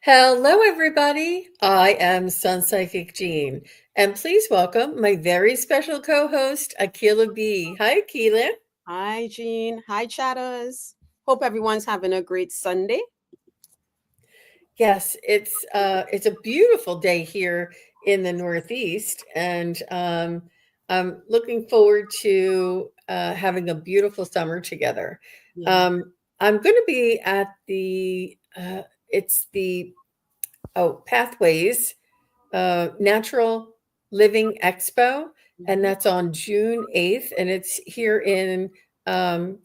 Hello, everybody. I am SunPsychic Jean, and please welcome my very special co-host, Akela-B. Hi, Akela. Hi, Jean. Hi, chatters. Hope everyone's having a great Sunday. Yes, it's a beautiful day here in the Northeast, and I'm looking forward to having a beautiful summer together. Yeah. I'm going to be at it's the Pathways Natural Living Expo, and Mhm. that's on June 8th, and it's here in um,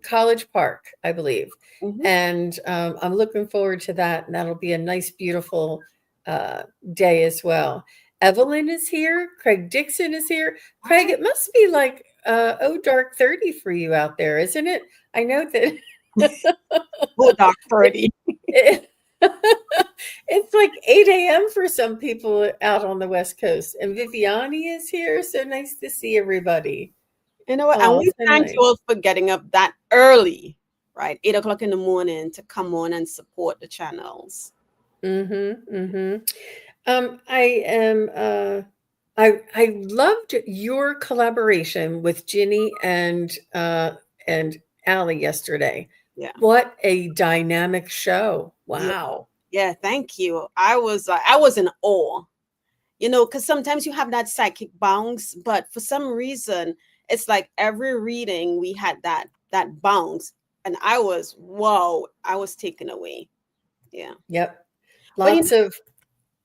College Park, I believe. Mhm. And I'm looking forward to that, and that'll be a nice, beautiful uh, day as well. Evelyn is here. Craig Dixon is here. Craig, Oh, it must be like dark 30 for you out there, isn't it? I know that oh, Doc 30. it, it's like 8 a.m. for some people out on the West Coast. And Viviani is here. So nice to see everybody. You know what? And Oh, we so thank you nice. all for getting up that early, right? 8 o'clock in the morning to come on and support the channels. Mm-hmm. Mm-hmm. I am I loved your collaboration with Ginny and Allie yesterday. Yeah. What a dynamic show. Yeah. Wow. Yeah. Thank you. I was in awe, because sometimes you have that psychic bounce, but for some reason, it's like every reading we had that bounce, and whoa, I was taken away. Yeah. Yep. But Lots of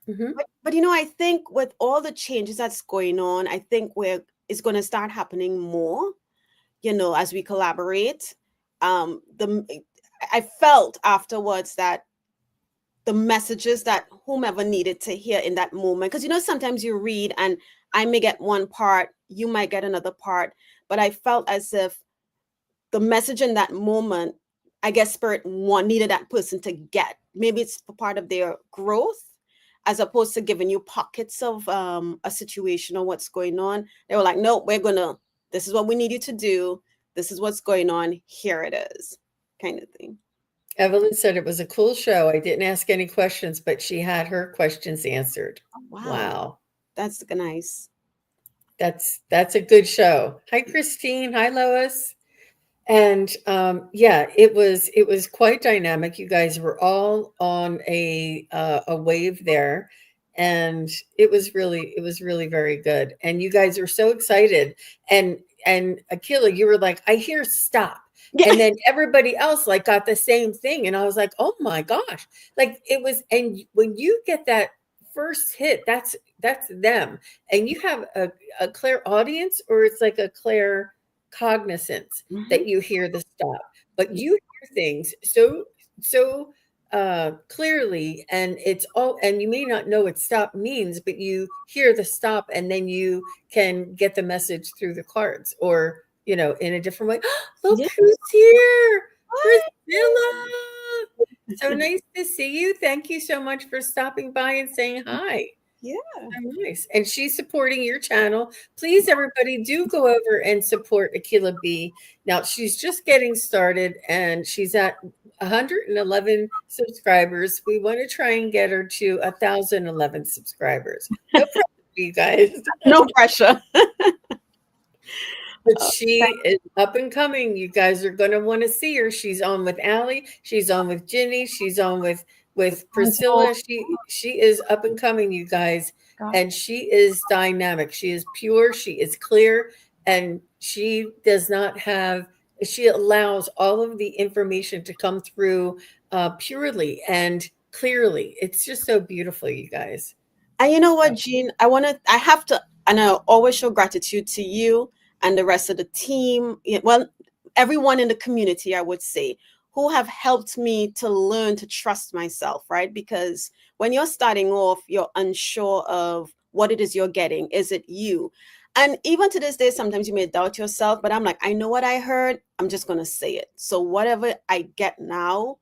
mhm. I think with all the changes that's going on, I think we're it's going to start happening more, as we collaborate. The I felt afterwards that the messages that whomever needed to hear in that moment, because sometimes you read and I may get one part, you might get another part, but I felt as if the message in that moment, I guess spirit one needed that person to get. Maybe it's for part of their growth, as opposed to giving you pockets of a situation or what's going on. They were like, no, this is what we need you to do. This is what's going on. Here it is, kind of thing. Evelyn said it was a cool show. I didn't ask any questions, but she had her questions answered. Oh, wow, Wow. that's nice. That's a good show. Hi, Christine. Hi, Lois. And yeah, it was quite dynamic. You guys were all on a wave there, and it was really very good. And you guys are so excited. And Akila, you were like, I hear stop. Yeah. And then everybody else like got the same thing. And I was like, oh my gosh. Like it was, and when you get that first hit, that's them. And you have a clear audience, or it's like a clear cognizance Mhm. that you hear the stop, but you hear things so clearly, and it's all, and you may not know what stop means, but you hear the stop, and then you can get the message through the cards, or in a different way. Look Yeah. who's here, What? Priscilla. So nice to see you. Thank you so much for stopping by and saying hi. Yeah. Oh, nice. And she's supporting your channel. Please, everybody, do go over and support Akela-B. Now, she's just getting started, and she's at 111 subscribers. We want to try and get her to 1,011 subscribers. No problem, you guys. No pressure. But Uh, she is up and coming. You guys are going to want to see her. She's on with Allie. She's on with Ginny. She's on with oh, Priscilla. She is up and coming, you guys, God. and she is dynamic. She is pure. She is clear, and she does not have. She allows all of the information to come through purely and clearly. It's just so beautiful, you guys. And you know what, Jean? I have to, and I always show gratitude to you and the rest of the team. Well, everyone in the community, I would say, who have helped me to learn to trust myself, right? Because when you're starting off, you're unsure of what it is you're getting. Is it you? And even to this day, sometimes you may doubt yourself, but I'm like, I know what I heard. I'm just going to say it. So whatever I get now,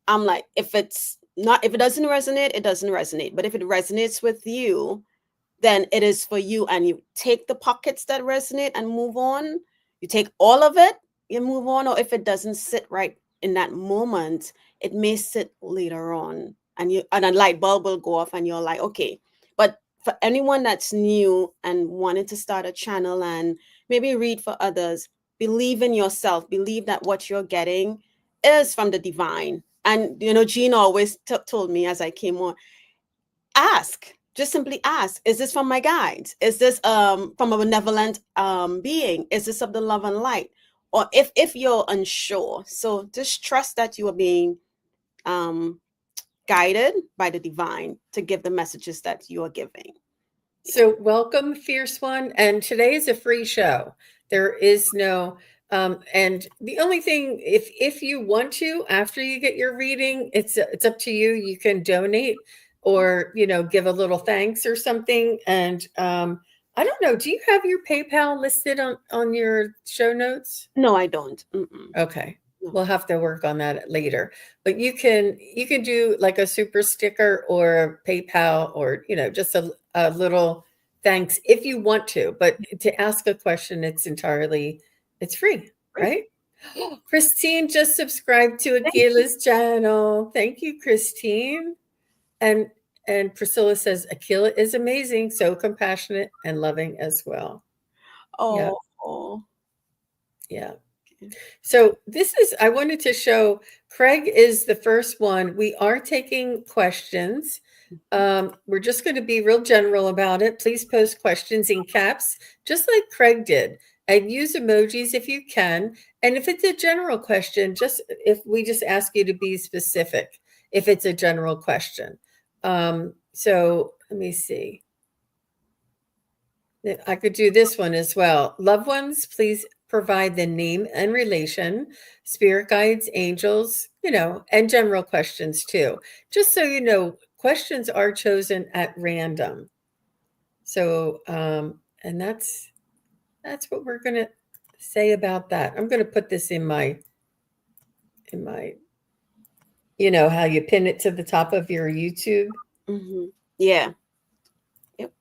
I'm like, if it doesn't resonate, it doesn't resonate. But if it resonates with you, then it is for you. And you take the pockets that resonate and move on. You take all of it, you move on. Or if it doesn't sit right in that moment, it may sit later on. and a light bulb will go off and you're like, okay. But for anyone that's new and wanted to start a channel and maybe read for others, believe in yourself, believe that what you're getting is from the divine. And Jean always told me as I came on, ask, just simply ask, is this from my guides? Is this from a benevolent being? Is this of the love and light? Or if you're unsure, so just trust that you are being guided by the divine to give the messages that you are giving. So welcome, Fierce One. And today is a free show. There is no and the only thing, if you want to, after you get your reading, it's up to you. You can donate or give a little thanks or something. And I don't know. Do you have your PayPal listed on your show notes? No, I don't. Okay. We'll have to work on that later. But you can do like a super sticker or PayPal or just a little thanks if you want to. But to ask a question, it's free, right? Christine just subscribed to Akela's channel. Thank you, Christine. And Priscilla says Akela is amazing, so compassionate and loving as well. Oh, yeah. So I wanted to show Craig is the first one. We are taking questions. We're just going to be real general about it. Please post questions in caps, just like Craig did, and use emojis if you can. And if it's a general question, if we just ask you to be specific, if it's a general question. So let me see. I could do this one as well. Loved ones, please provide the name and relation, spirit guides, angels, and general questions too. Just so you know, questions are chosen at random. So, and that's what we're going to say about that. I'm going to put this in my, how you pin it to the top of your YouTube. Yeah. Yep.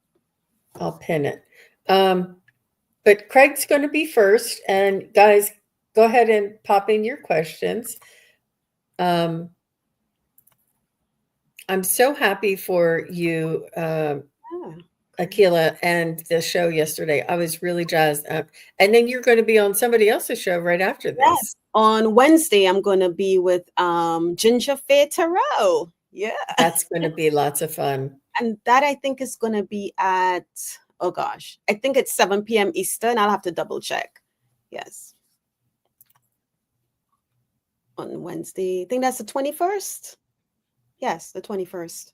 I'll pin it. But Craig's going to be first, and guys, go ahead and pop in your questions. I'm so happy for you, Akela, and the show yesterday. I was really jazzed up. And then you're going to be on somebody else's show right after this. Yes. On Wednesday, I'm going to be with Ginger Faye Tarot. Yeah. That's going to be lots of fun. And that I think is going to be at, oh gosh, I think it's 7 p.m. Eastern. I'll have to double check. Yes. On Wednesday. I think that's the 21st. Yes, the 21st.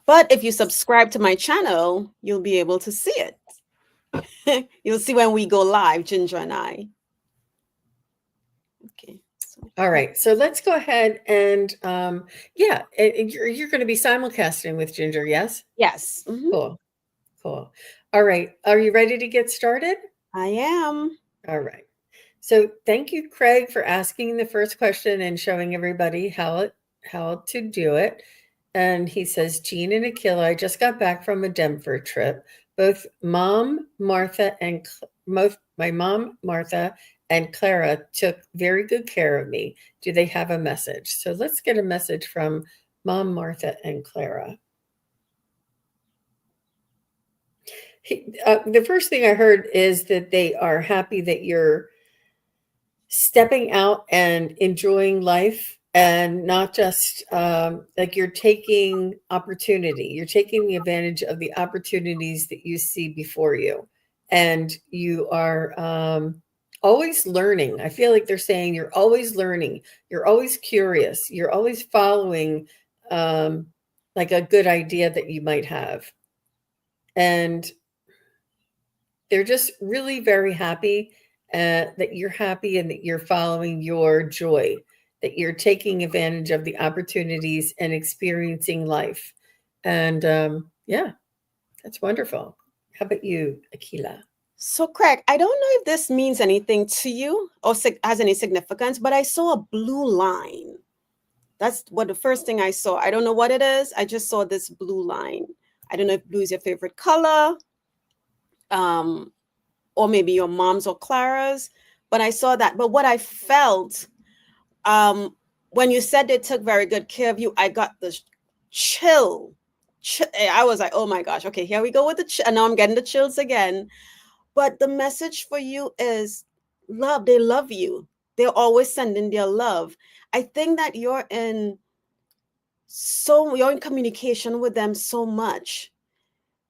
But if you subscribe to my channel, you'll be able to see it. You'll see when we go live, Ginger and I. Okay. All right. So let's go ahead and you're going to be simulcasting with Ginger, yes? Yes. Cool. All right. Are you ready to get started? I am. All right. So thank you, Craig, for asking the first question and showing everybody how to do it. And he says, Jean and Akela, I just got back from a Denver trip. Both my mom, Martha, and Clara took very good care of me. Do they have a message? So let's get a message from Mom, Martha, and Clara. The first thing I heard is that they are happy that you're stepping out and enjoying life, and not just like you're taking opportunity. You're taking advantage of the opportunities that you see before you, and you are always learning. I feel like they're saying you're always learning. You're always curious. You're always following like a good idea that you might have, and they're just really very happy that you're happy and that you're following your joy, that you're taking advantage of the opportunities and experiencing life. And that's wonderful. How about you, Akela? So, Craig, I don't know if this means anything to you or has any significance, but I saw a blue line. That's what the first thing I saw. I don't know what it is. I just saw this blue line. I don't know if blue is your favorite color. Or maybe your mom's or Clara's, but I saw that. But what I felt when you said they took very good care of you, I got the chill. I was like, oh my gosh, okay, here we go with the chill. And now I'm getting the chills again. But the message for you is love. They love you. They're always sending their love. I think that you're in communication with them so much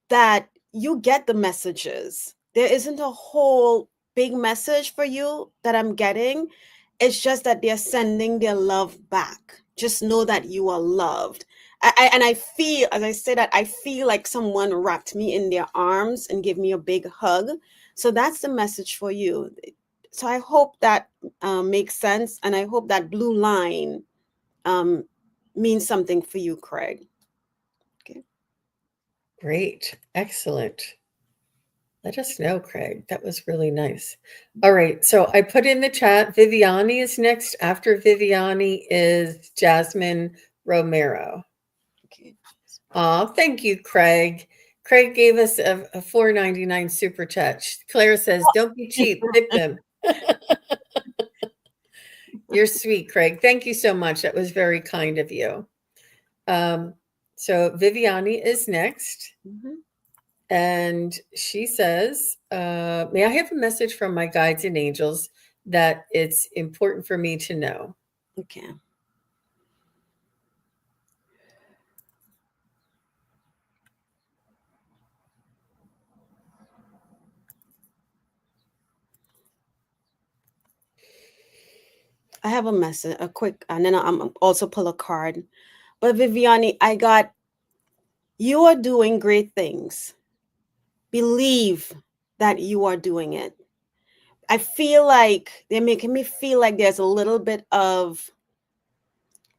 that you get the messages. There isn't a whole big message for you that I'm getting. It's just that they're sending their love back. Just know that you are loved. And I feel, as I say that, I feel like someone wrapped me in their arms and gave me a big hug. So that's the message for you. So I hope that makes sense. And I hope that blue line means something for you, Craig. Okay. Great. Excellent. Let us know, Craig. That was really nice. All right. So I put in the chat, Viviani is next. After Viviani is Jasmine Romero. Okay. Thank you, Craig. Craig gave us a $4.99 super chat. Claire says, don't be cheap, tip them. You're sweet, Craig. Thank you so much. That was very kind of you. So Viviani is next. Mm-hmm. And she says, may I have a message from my guides and angels that it's important for me to know? Okay. I have a message, a quick, and then I'm also pull a card. But Viviani, I got, you are doing great things. Believe that you are doing it. I feel like they're making me feel like there's a little bit of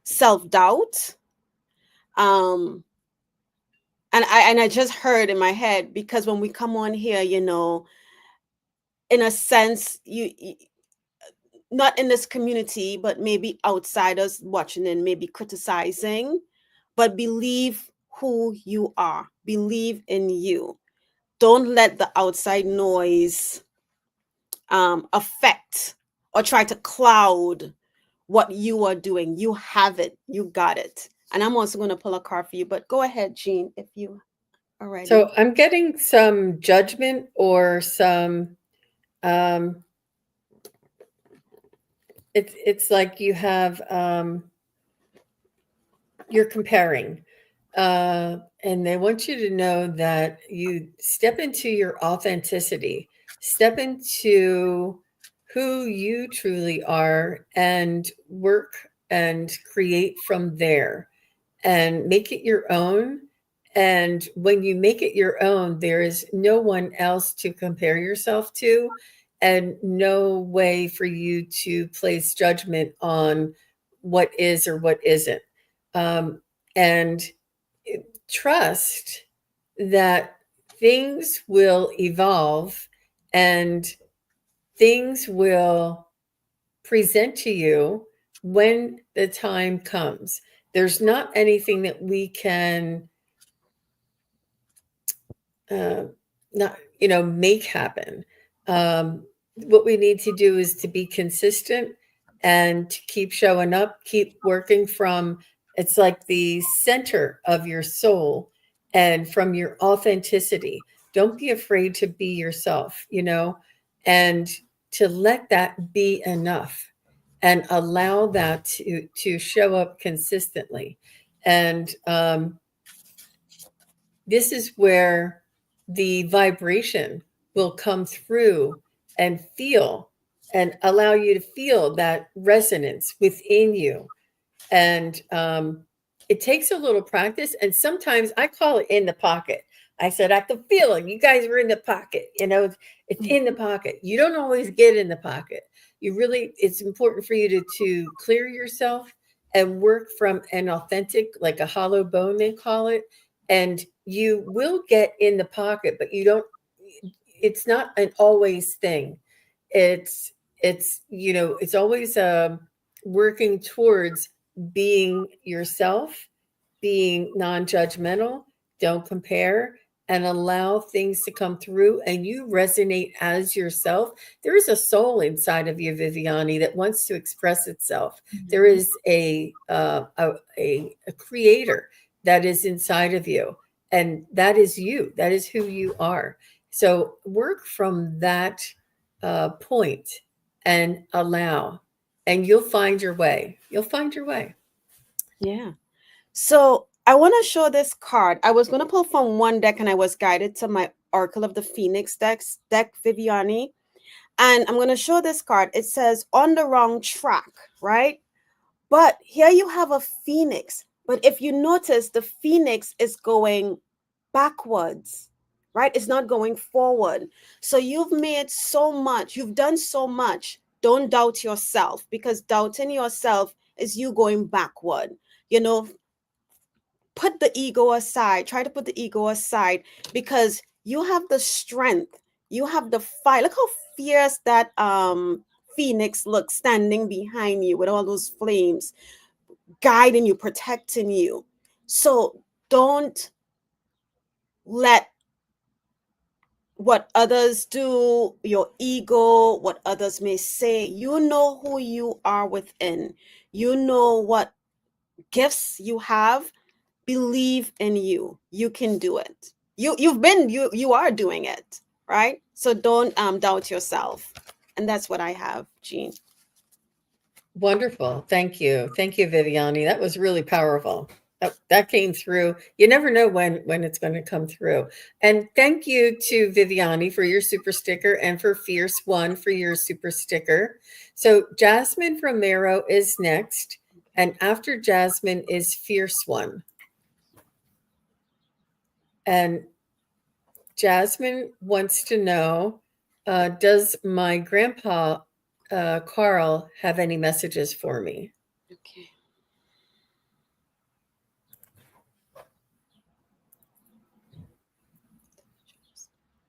self-doubt. And I just heard in my head, because when we come on here, in a sense, you not in this community, but maybe outsiders watching and maybe criticizing, but believe who you are. Believe in you. Don't let the outside noise affect or try to cloud what you are doing. You have it. You got it. And I'm also going to pull a card for you, but go ahead, Jean, if you are ready. So I'm getting some judgment or some, it's like you have, you're comparing. And they want you to know that you step into your authenticity, step into who you truly are, and work and create from there and make it your own. And when you make it your own, there is no one else to compare yourself to, and no way for you to place judgment on what is or what isn't. And trust that things will evolve and things will present to you when the time comes. There's not anything that we can not make happen. What we need to do is to be consistent and to keep showing up, keep working from, it's like the center of your soul and from your authenticity. Don't be afraid to be yourself, and to let that be enough and allow that to show up consistently. And this is where the vibration will come through and feel and allow you to feel that resonance within you. And it takes a little practice. And sometimes I call it in the pocket. I said, I can feel it. You guys were in the pocket. It's in the pocket. You don't always get in the pocket. It's important for you to clear yourself and work from an authentic, like a hollow bone, they call it. And you will get in the pocket, but it's not an always thing. It's always working towards being yourself, being non-judgmental, don't compare, and allow things to come through and you resonate as yourself, there is a soul inside of you, Viviani, that wants to express itself. There is a creator that is inside of you, and that is you. That is who you are. So work from that point and allow, and you'll find your way. You'll find your way. Yeah. So I want to show this card. I was going to pull from one deck and I was guided to my Oracle of the Phoenix deck, Viviani. And I'm going to show this card. It says on the wrong track, right? But here you have a phoenix. But if you notice, the phoenix is going backwards, right? It's not going forward. So you've made so much. You've done so much. Don't doubt yourself, because doubting yourself is you going backward. You know, put the ego aside. Try to put the ego aside, because you have the strength. You have the fight. Look how fierce that phoenix looks standing behind you with all those flames, guiding you, protecting you. So don't let what others do, your ego, what others may say. You know who you are within. You know what gifts you have. Believe in you. You can do it. You are doing it, right? So don't doubt yourself. And that's what I have, Jean. Wonderful. Thank you. Thank you, Viviani. That was really powerful. That came through. You never know when it's going to come through. And thank you to Viviani for your super sticker, and for Fierce One for your super sticker. So Jasmine Romero is next. And after Jasmine is Fierce One. And Jasmine wants to know, does my grandpa, Carl, have any messages for me? Okay.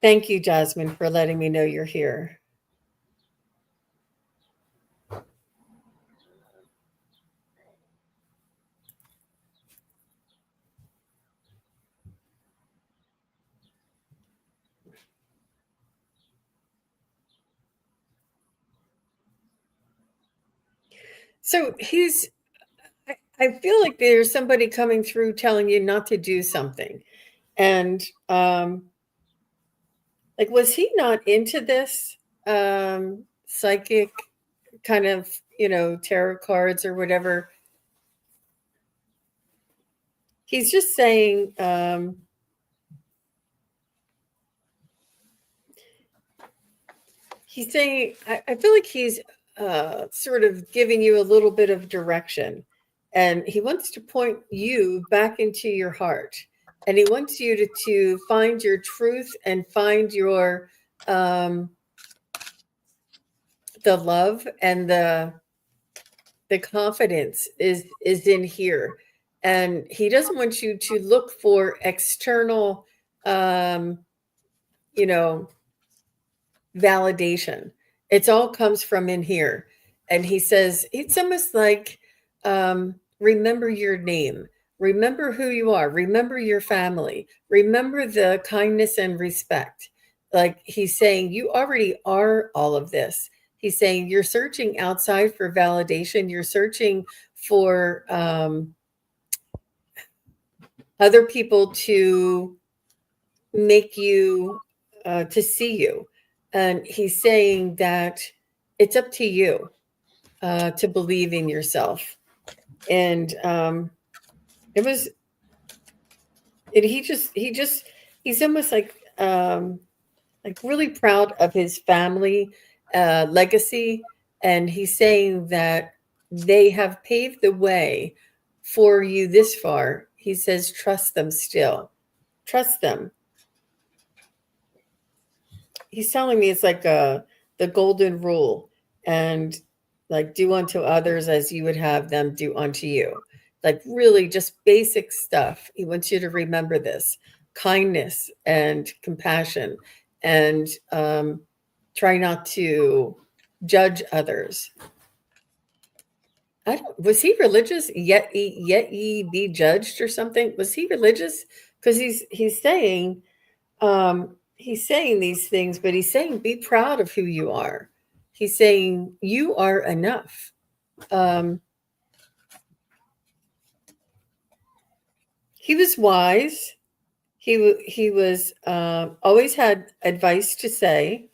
Thank you, Jasmine, for letting me know you're here. So I feel like there's somebody coming through telling you not to do something. And like, was he not into this psychic kind of, tarot cards or whatever? He's just saying, I feel like he's sort of giving you a little bit of direction, and he wants to point you back into your heart, and he wants you to find your truth and find your the love and the confidence is in here, and he doesn't want you to look for external you know validation. It's all comes from in here. And he says it's almost like, remember your name, remember who you are, remember your family, remember the kindness and respect. Like, he's saying you already are all of this. He's saying you're searching outside for validation, you're searching for other people to make you to see you. And he's saying that it's up to you to believe in yourself. And it was, and he's almost like really proud of his family legacy. And he's saying that they have paved the way for you this far. He says, trust them still. Trust them. He's telling me it's like the golden rule, and like, do unto others as you would have them do unto you. Like, really just basic stuff. He wants you to remember this: kindness and compassion, and try not to judge others. Was he religious? Yet ye be judged or something? Was he religious? Because he's saying he's saying these things, but he's saying be proud of who you are. He's saying you are enough. Um, he was wise. He was always had advice to say.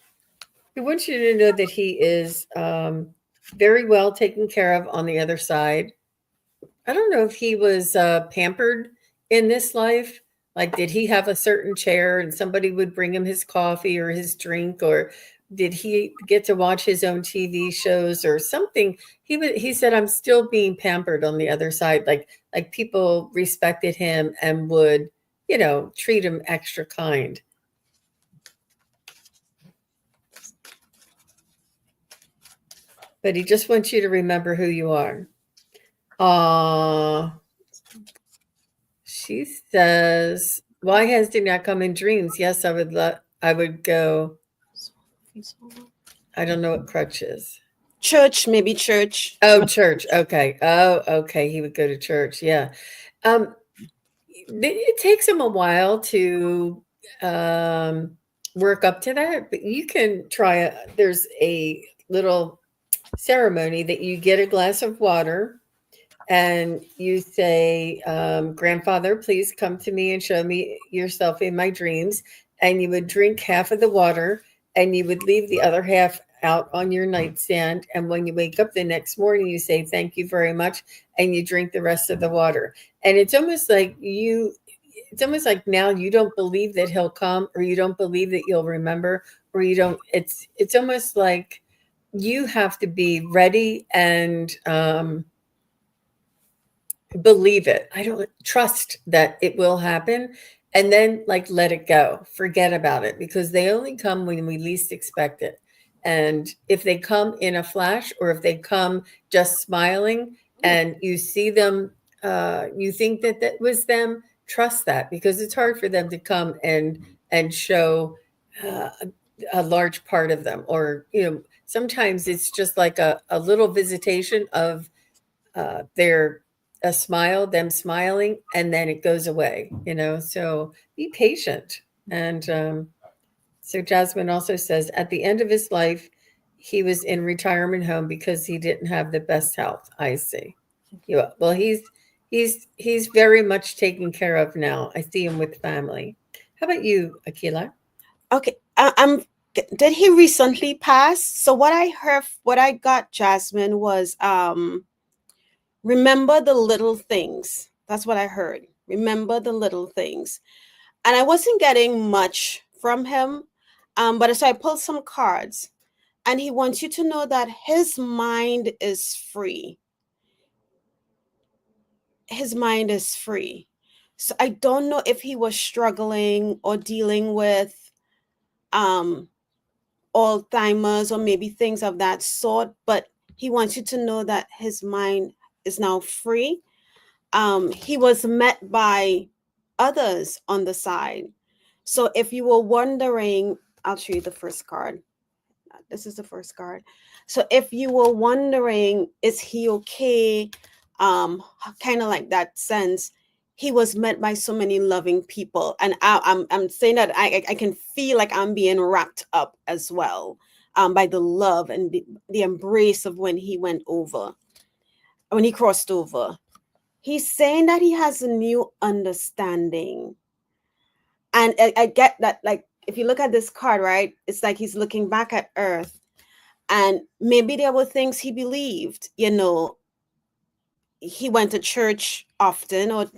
He wants you to know that he is very well taken care of on the other side. I don't know if he was pampered in this life. Like, did he have a certain chair and somebody would bring him his coffee or his drink, or did he get to watch his own TV shows or something? He said, "I'm still being pampered on the other side." Like people respected him and would, treat him extra kind. But he just wants you to remember who you are. She says, "Why has he not come in dreams?" Yes, I would go. I don't know what crutch is. Church, maybe church. Oh, church. Okay. Oh, okay. He would go to church. Yeah. It takes him a while to work up to that, but you can try. There's a little ceremony that you get a glass of water and you say, "Grandfather, please come to me and show me yourself in my dreams." And you would drink half of the water and you would leave the other half out on your nightstand. And when you wake up the next morning, you say, "Thank you very much." And you drink the rest of the water. And it's almost like now you don't believe that he'll come, or you don't believe that you'll remember, or you don't, it's almost like you have to be ready and, believe it. I don't trust that it will happen. And then, like, let it go. Forget about it, because they only come when we least expect it. And if they come in a flash, or if they come just smiling and you see them, you think that that was them, trust that, because it's hard for them to come and show uh, a large part of them. Or, sometimes it's just like a little visitation of their a smile, them smiling, and then it goes away. So be patient. And so Jasmine also says, at the end of his life, he was in retirement home because he didn't have the best health. I see. Yeah. Well, he's very much taken care of now. I see him with family. How about you, Akela? Okay, I'm. Did he recently pass? So what I heard, what I got, Jasmine, was remember the little things. That's what I heard. Remember the little things. And I wasn't getting much from him. But so I pulled some cards, and he wants you to know that his mind is free. His mind is free. So I don't know if he was struggling or dealing with um Alzheimer's or maybe things of that sort, but he wants you to know that his mind is now free. He was met by others on the side. So if you were wondering, I'll show you the first card. This is the first card. So if you were wondering, is he okay? Kind of like that sense, he was met by so many loving people, and I'm saying that I can feel like I'm being wrapped up as well, by the love and the embrace of when he went over, when he crossed over. He's saying that he has a new understanding, and I get that. Like, if you look at this card, right, it's like he's looking back at Earth, and maybe there were things he believed. He went to church often, or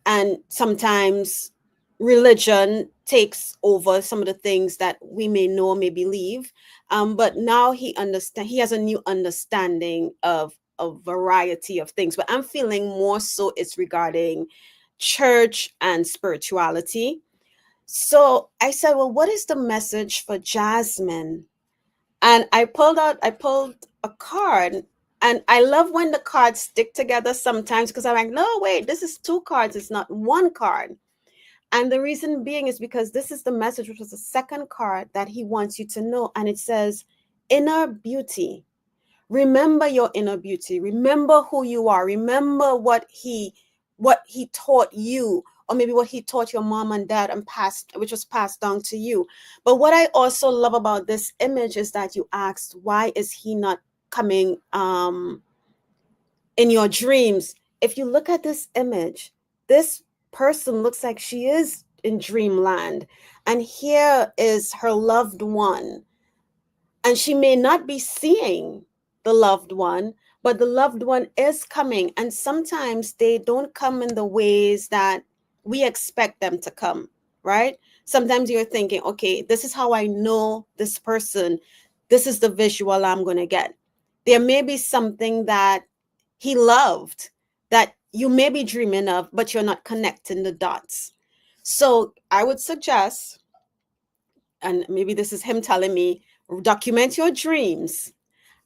and sometimes religion takes over some of the things that we may know, may believe, but now he has a new understanding of a variety of things, but I'm feeling more so it's regarding church and spirituality. So I said, well, what is the message for Jasmine? And I pulled a card, and I love when the cards stick together sometimes, because I'm like, no, wait, this is two cards, it's not one card. And the reason being is because this is the message, which was the second card that he wants you to know. And it says, inner beauty. Remember your inner beauty. Remember who you are. Remember what he taught you, or maybe what he taught your mom and dad and which was passed down to you. But what I also love about this image is that you asked, why is he not coming in your dreams? If you look at this image, this person looks like she is in dreamland, and here is her loved one, and she may not be seeing the loved one, but the loved one is coming. And sometimes they don't come in the ways that we expect them to come, right? Sometimes you're thinking, okay, this is how I know this person, this is the visual I'm going to get. There may be something that he loved that you may be dreaming of, but you're not connecting the dots. So I would suggest, and maybe this is him telling me, document your dreams.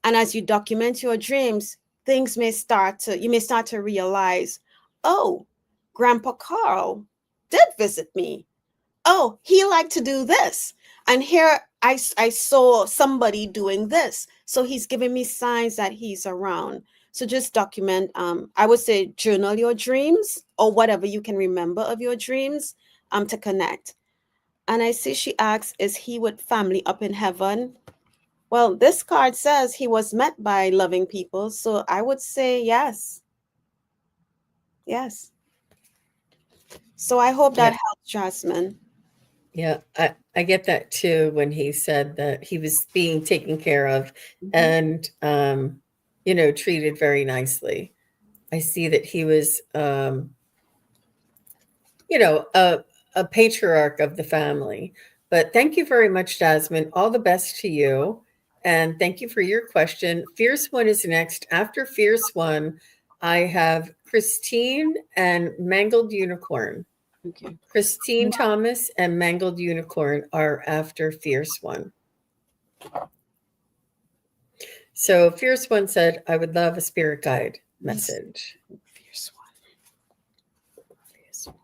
And as you document your dreams, you may start to realize, oh, Grandpa Carl did visit me. Oh, he liked to do this. And here I saw somebody doing this. So he's giving me signs that he's around. So just document, I would say journal your dreams or whatever you can remember of your dreams to connect. And I see she asks, is he with family up in heaven? Well, this card says he was met by loving people. So I would say yes. Yes. So I hope that helps, Jasmine. Yeah, I get that too when he said that he was being taken care of and, treated very nicely. I see that he was, a patriarch of the family. But thank you very much, Jasmine. All the best to you. And thank you for your question. Fierce One is next. After Fierce One, I have Christine and Mangled Unicorn. Okay. Christine Thomas and Mangled Unicorn are after Fierce One. So Fierce One said, I would love a spirit guide message. Fierce One. Fierce One.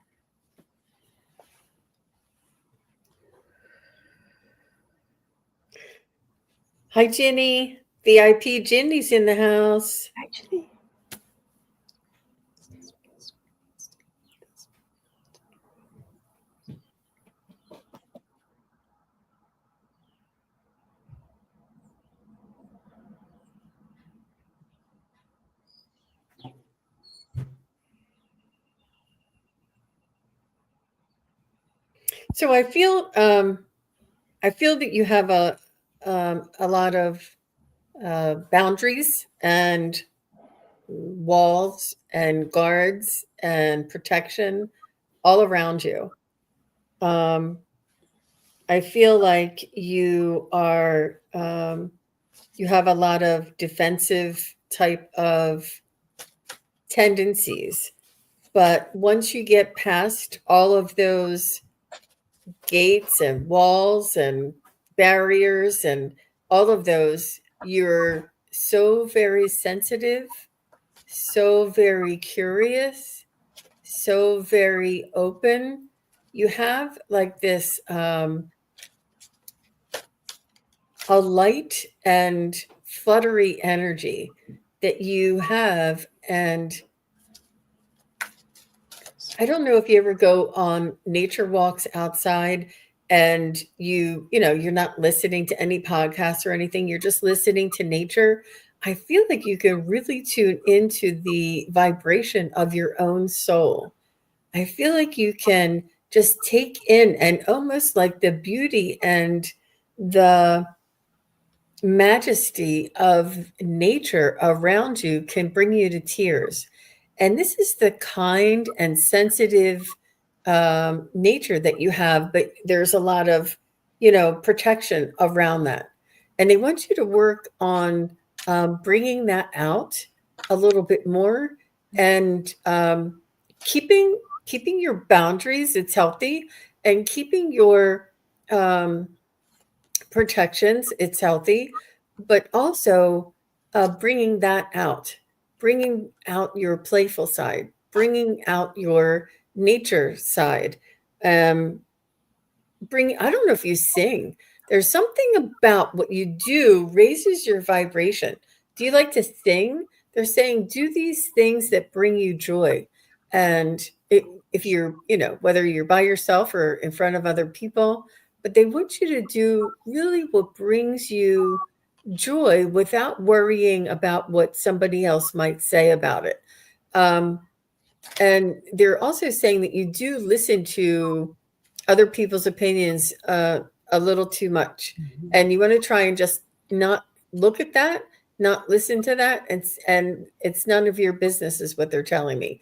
Hi, Ginny. VIP Ginny's in the house. Actually. So I feel that you have a lot of boundaries and walls and guards and protection all around you. I feel like you are you have a lot of defensive type of tendencies, but once you get past all of those gates and walls and barriers and all of those, you're so very sensitive, so very curious, so very open. You have like this a light and fluttery energy that you have. And I don't know if you ever go on nature walks outside and you're not listening to any podcasts or anything. You're just listening to nature. I feel like you can really tune into the vibration of your own soul. I feel like you can just take in and almost like the beauty and the majesty of nature around you can bring you to tears. And this is the kind and sensitive nature that you have, but there's a lot of, protection around that. And they want you to work on bringing that out a little bit more and keeping your boundaries. It's healthy, and keeping your protections. It's healthy, but also bringing your playful side, bringing out your nature side. I don't know if you sing. There's something about what you do raises your vibration. Do you like to sing? They're saying do these things that bring you joy. And if you're, whether you're by yourself or in front of other people, but they want you to do really what brings you joy without worrying about what somebody else might say about it. Um, and they're also saying that you do listen to other people's opinions a little too much, and you want to try and just not look at that, not listen to that, and it's none of your business, is what they're telling me.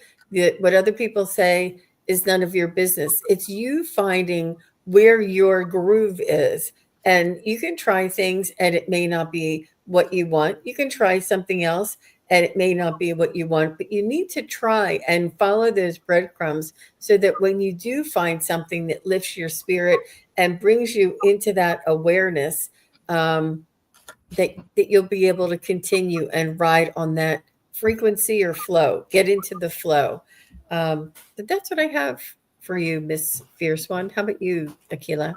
What other people say is none of your business. It's you finding where your groove is, and you can try things, and it may not be what you want. You can try something else, and it may not be what you want, but you need to try and follow those breadcrumbs so that when you do find something that lifts your spirit and brings you into that awareness, that you'll be able to continue and ride on that frequency or flow, get into the flow. But that's what I have for you, Miss Fierce One. How about you, Akela?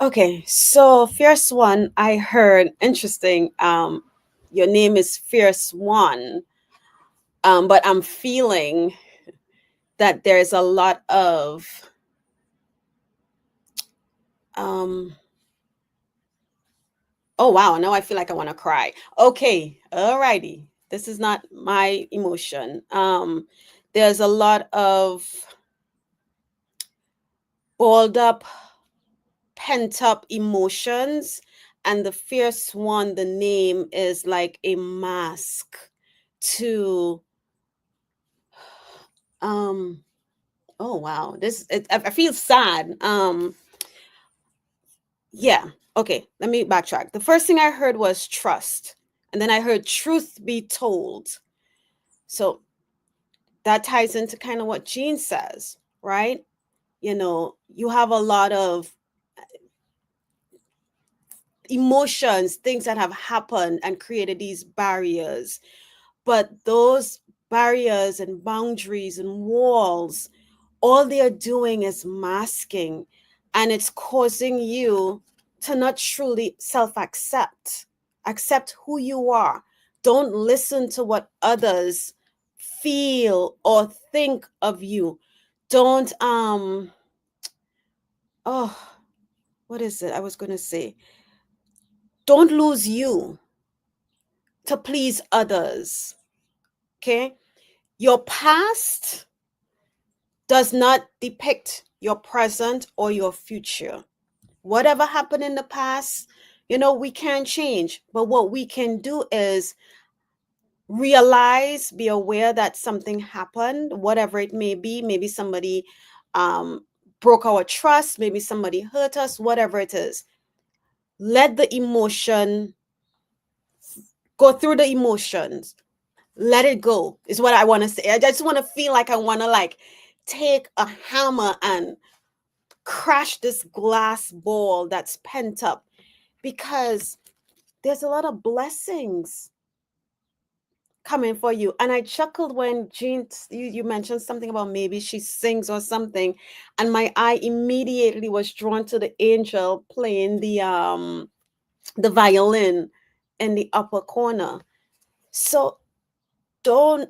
Okay, so Fierce One, I heard interesting. Your name is Fierce One, but I'm feeling that there's a lot of um. Oh wow! Now I feel like I want to cry. Okay, alrighty. This is not my emotion. There's a lot of balled up, pent up emotions, and the Fierce One, the name is like a mask to um oh wow, I feel sad. Yeah, okay, let me backtrack. The first thing I heard was trust, and then I heard truth be told. So that ties into kind of what Jean says, right? You have a lot of emotions, things that have happened and created these barriers. But those barriers and boundaries and walls, all they are doing is masking, and it's causing you to not truly accept who you are. Don't listen to what others feel or think of you. Don't oh, what is it I was going to say? Don't lose you to please others. Okay? Your past does not depict your present or your future. Whatever happened in the past, we can't change. But what we can do is realize, be aware that something happened, whatever it may be. Maybe somebody broke our trust, maybe somebody hurt us, whatever it is. Let the emotion go through the emotions. Let it go is what I want to say. I just want to feel like I want to like take a hammer and crash this glass ball that's pent up, because there's a lot of blessings coming for you. And I chuckled when Jean, you mentioned something about maybe she sings or something, and my eye immediately was drawn to the angel playing the violin in the upper corner. So don't,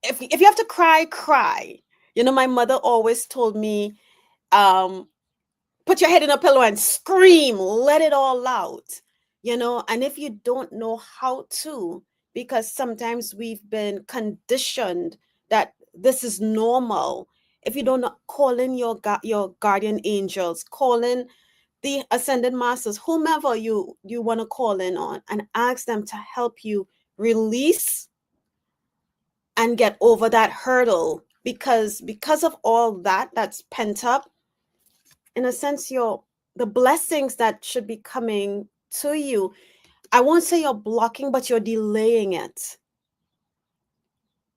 if you have to cry. My mother always told me, um put your head in a pillow and scream, let it all out. And if you don't know how to, because sometimes we've been conditioned that this is normal. If you don't know, call in your guardian angels, call in the ascended masters, whomever you want to call in on, and ask them to help you release and get over that hurdle, because of all that's pent up. In a sense, the blessings that should be coming to you, I won't say you're blocking, but you're delaying it.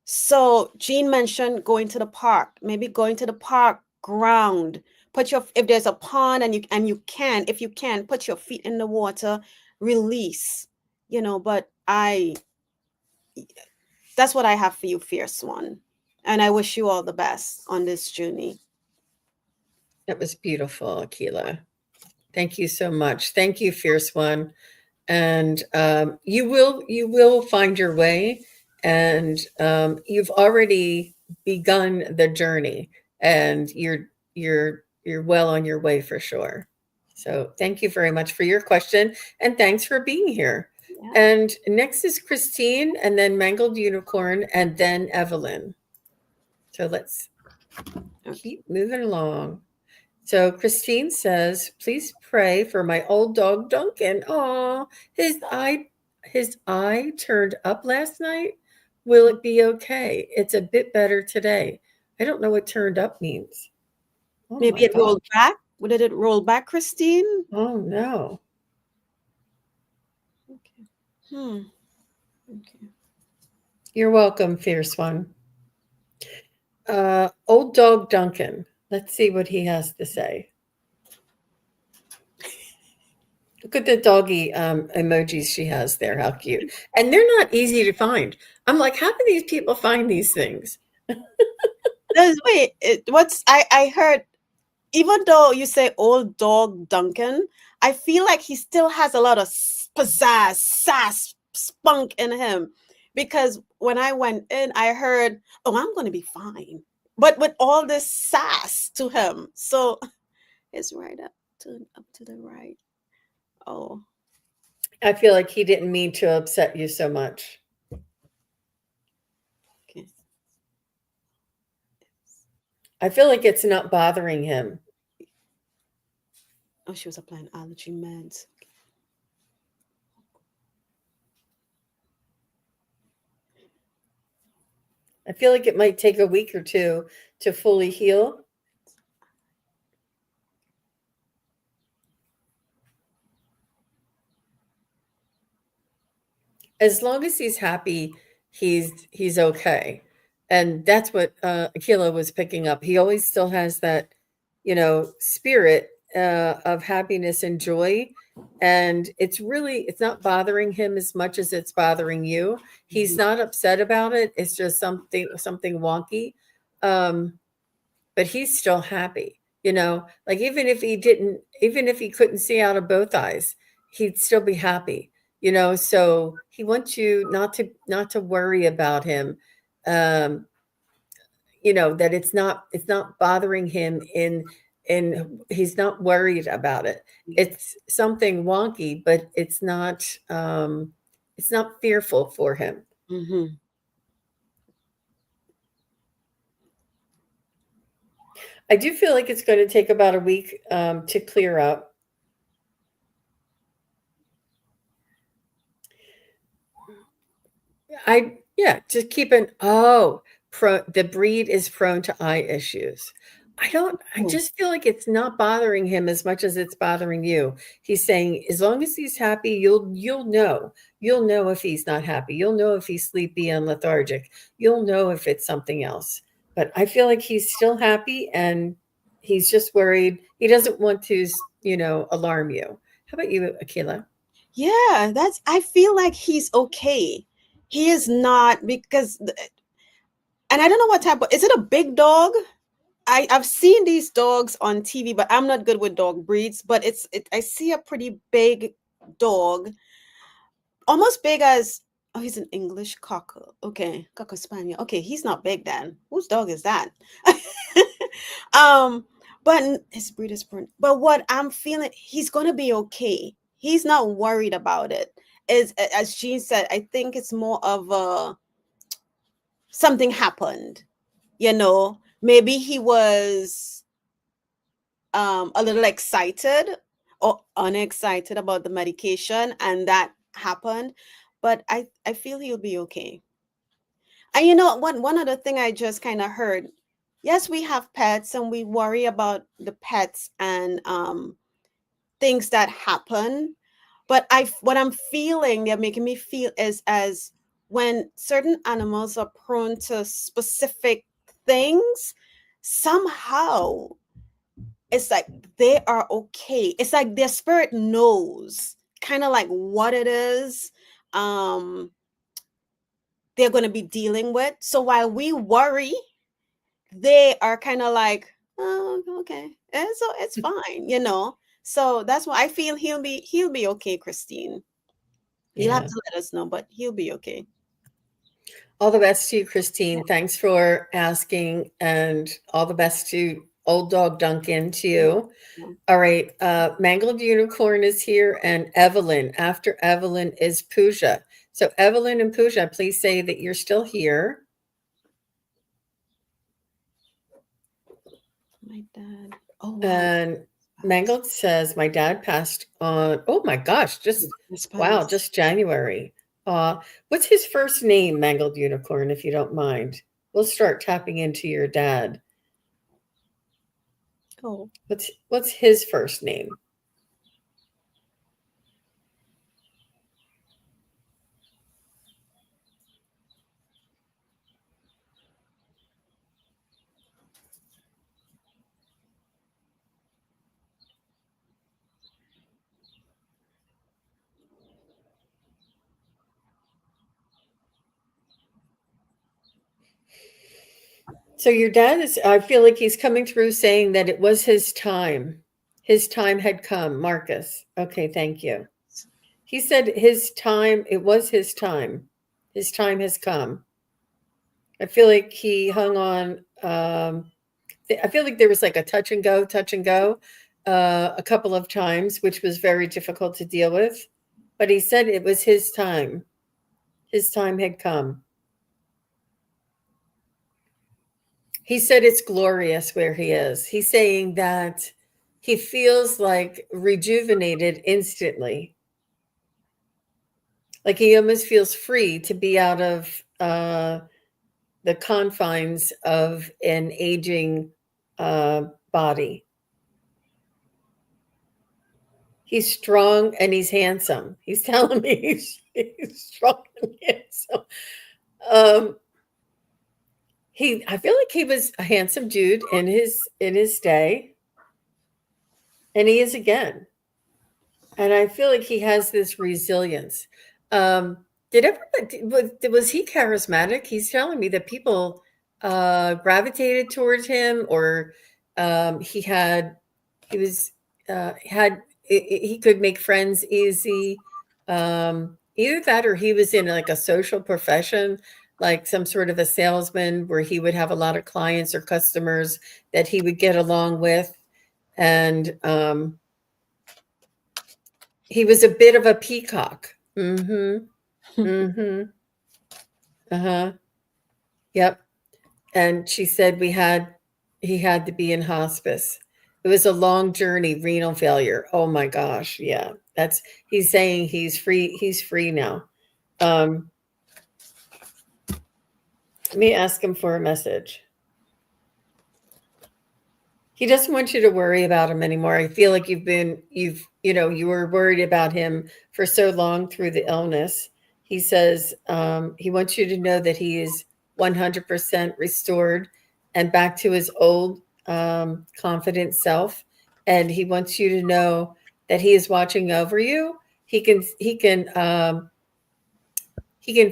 So Jean mentioned going to the park, maybe going to the park ground. If there's a pond and if you can, put your feet in the water, release. But that's what I have for you, Fierce One. And I wish you all the best on this journey. That was beautiful, Akela. Thank you so much. Thank you, Fierce One. And you will find your way. And you've already begun the journey, and you're well on your way for sure. So thank you very much for your question, and thanks for being here. Yeah. And next is Christine, and then Mangled Unicorn, and then Evelyn. So let's keep moving along. So Christine says, "Please pray for my old dog Duncan. Oh, his eye turned up last night. Will it be okay? It's a bit better today. I don't know what turned up means. Oh Maybe my it rolled gosh. back. Did it roll back, Christine? Oh no. Okay. Okay. You're welcome, fierce one. Old dog Duncan. Let's see what he has to say. Look at the doggy emojis she has there. How cute. And they're not easy to find. I'm like, how do these people find these things? Wait, I heard, even though you say old dog Duncan, I feel like he still has a lot of pizzazz, sass, spunk in him. Because when I went in, I heard, oh, I'm going to be fine. But with all this sass to him. So it's right up to the right. Oh. I feel like he didn't mean to upset you so much. Okay. I feel like it's not bothering him. Oh, she was applying allergy meds. I feel like it might take a week or two to fully heal. As long as he's happy, he's okay. And that's what Akela was picking up. He always still has that, spirit of happiness and joy. And it's not bothering him as much as it's bothering you. He's not upset about it. It's just something wonky. But he's still happy, like even if he couldn't see out of both eyes, he'd still be happy, so he wants you not to worry about him, that it's not bothering him and he's not worried about it. It's something wonky, but it's not fearful for him. Mm-hmm. I do feel like it's going to take about a week to clear up. Just keep the breed is prone to eye issues. I just feel like it's not bothering him as much as it's bothering you. He's saying as long as he's happy, you'll know. You'll know if he's not happy. You'll know if he's sleepy and lethargic. You'll know if it's something else. But I feel like he's still happy and he's just worried. He doesn't want to, alarm you. How about you, Akela? Yeah, I feel like he's okay. He is not, because, and I don't know what type of, is it a big dog? I've seen these dogs on TV, but I'm not good with dog breeds, but I see a pretty big dog, almost big as, oh, he's an English Cocker. Okay, Cocker Spaniel. Okay, he's not big then. Whose dog is that? But his breed is prune. But what I'm feeling, he's gonna be okay. He's not worried about it. As Jean said, I think it's more of a something happened. Maybe he was a little excited or unexcited about the medication, and that happened. But I feel he'll be okay. And one other thing I just kind of heard. Yes, we have pets and we worry about the pets and things that happen. But what I'm feeling, they're making me feel, is as when certain animals are prone to specific things, somehow it's like they are okay. It's like their spirit knows kind of like what it is they're going to be dealing with. So while we worry, they are kind of like, oh, okay, and so it's fine. So that's why I feel he'll be okay, Christine. You'll have to let us know, but he'll be okay. All the best to you, Christine. Thanks for asking, and all the best to Old Dog Duncan too. Yeah. All right, Mangled Unicorn is here, and Evelyn. After Evelyn is Pooja. So Evelyn and Pooja, please say that you're still here. My dad. Oh wow. And Mangled says, my dad passed on, oh my gosh, just, wow, just January. What's his first name, Mangled Unicorn, if you don't mind? We'll start tapping into your dad. Oh. What's his first name? So your dad is, I feel like he's coming through saying that it was his time. His time had come, Marcus. Okay, thank you. He said his time, it was his time. His time has come. I feel like he hung on. I feel like there was like a touch and go, a couple of times, which was very difficult to deal with. But he said it was his time. His time had come. He said it's glorious where he is. He's saying that he feels like rejuvenated instantly. Like he almost feels free to be out of the confines of an aging body. He's strong and he's handsome. He's telling me he's strong and handsome. I feel like he was a handsome dude in his day, and he is again. And I feel like he has this resilience. Did everybody was he charismatic? He's telling me that people gravitated towards him, or he could make friends easy. Either that, or he was in like a social profession, like some sort of a salesman, where he would have a lot of clients or customers that he would get along with, and he was a bit of a peacock. Mm-hmm. Mm-hmm. Uh-huh. Yep. And she said he had to be in hospice. It was a long journey, renal failure. Oh my gosh. Yeah. He's saying he's free now. Let me ask him for a message. He doesn't want you to worry about him anymore. I feel like you were worried about him for so long through the illness. He says he wants you to know that he is 100% restored and back to his old confident self. And he wants you to know that he is watching over you. He can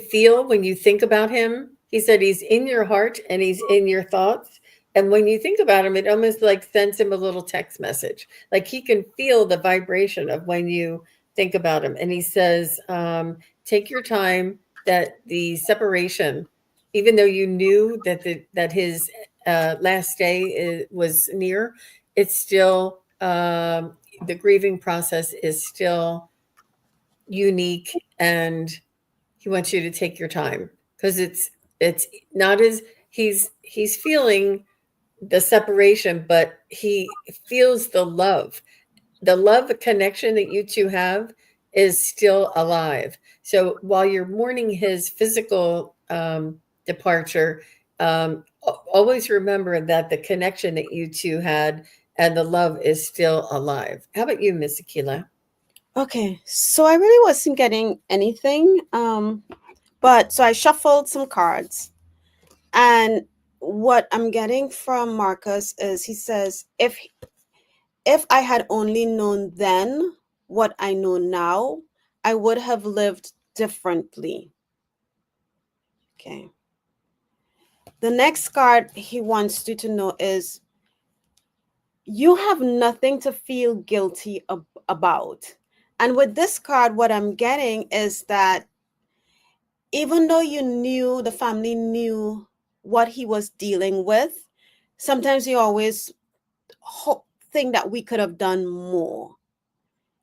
feel when you think about him. He said he's in your heart and he's in your thoughts. And when you think about him, it almost like sends him a little text message. Like he can feel the vibration of when you think about him. And he says, take your time, that the separation, even though you knew that his last day was near, it's still, the grieving process is still unique, and he wants you to take your time, because it's not as he's feeling the separation, but he feels the love connection that you two have is still alive. So while you're mourning his physical departure, always remember that the connection that you two had and the love is still alive. How about you, Miss Akela? Okay, so I really wasn't getting anything, but so I shuffled some cards, and what I'm getting from Marcus is he says, if I had only known then what I know now, I would have lived differently. Okay. The next card he wants you to know is you have nothing to feel guilty about. And with this card, what I'm getting is that even though the family knew what he was dealing with, sometimes you always think that we could have done more,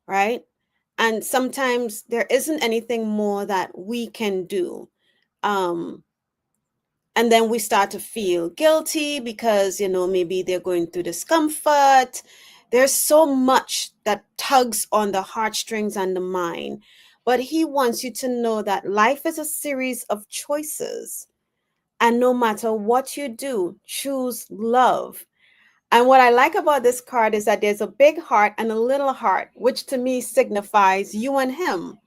right? And sometimes there isn't anything more that we can do. Um, and then we start to feel guilty because, maybe they're going through discomfort. There's so much that tugs on the heartstrings and the mind. But he wants you to know that life is a series of choices. And no matter what you do, choose love. And what I like about this card is that there's a big heart and a little heart, which to me signifies you and him.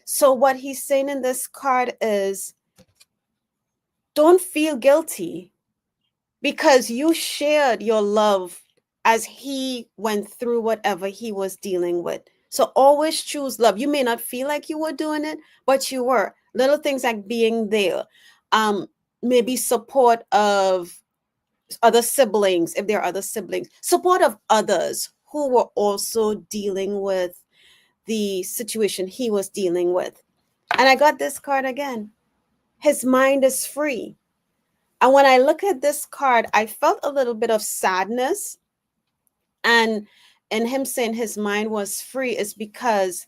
So, what he's saying in this card is don't feel guilty because you shared your love as he went through whatever he was dealing with. So, always choose love. You may not feel like you were doing it, but you were. Little things like being there, maybe support of other siblings, if there are other siblings, support of others who were also dealing with the situation he was dealing with. And I got this card again. His mind is free. And when I look at this card, I felt a little bit of sadness. And him saying his mind was free is because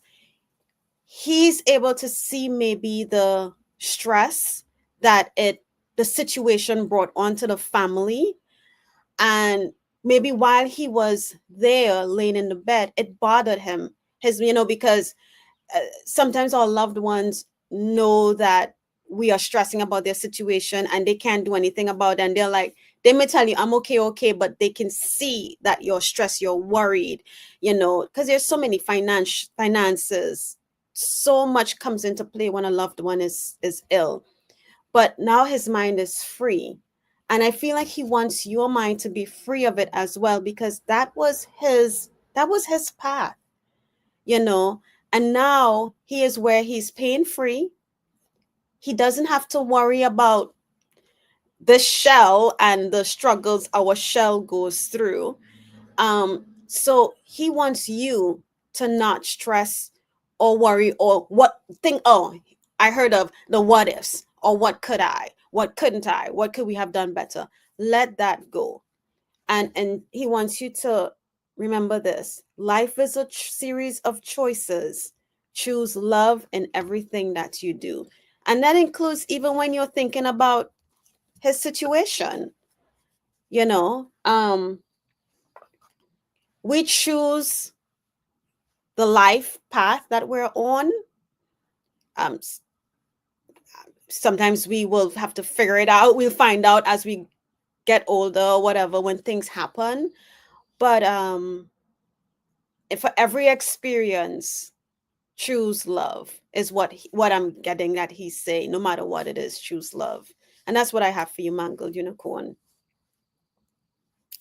he's able to see maybe the stress that the situation brought onto the family. And maybe while he was there laying in the bed, it bothered him. Because sometimes our loved ones know that we are stressing about their situation and they can't do anything about it. And they're like, they may tell you, I'm okay, but they can see that you're stressed, you're worried, because there's so many finances. So much comes into play when a loved one is ill. But now his mind is free. And I feel like he wants your mind to be free of it as well, because that was his path, you know. And now he is where he's pain free. He doesn't have to worry about the shell and the struggles our shell goes through. So he wants you to not stress or worry or I heard of the what ifs, or what couldn't I, what could we have done better. Let that go. And he wants you to remember this: life is a series of choices. Choose love in everything that you do, and that includes even when you're thinking about his situation. We choose the life path that we're on. um Sometimes we will have to figure it out. We'll find out as we get older or whatever, when things happen. But if for every experience, choose love is what I'm getting that he's saying. No matter what it is, choose love. And that's what I have for you, Mangled Unicorn.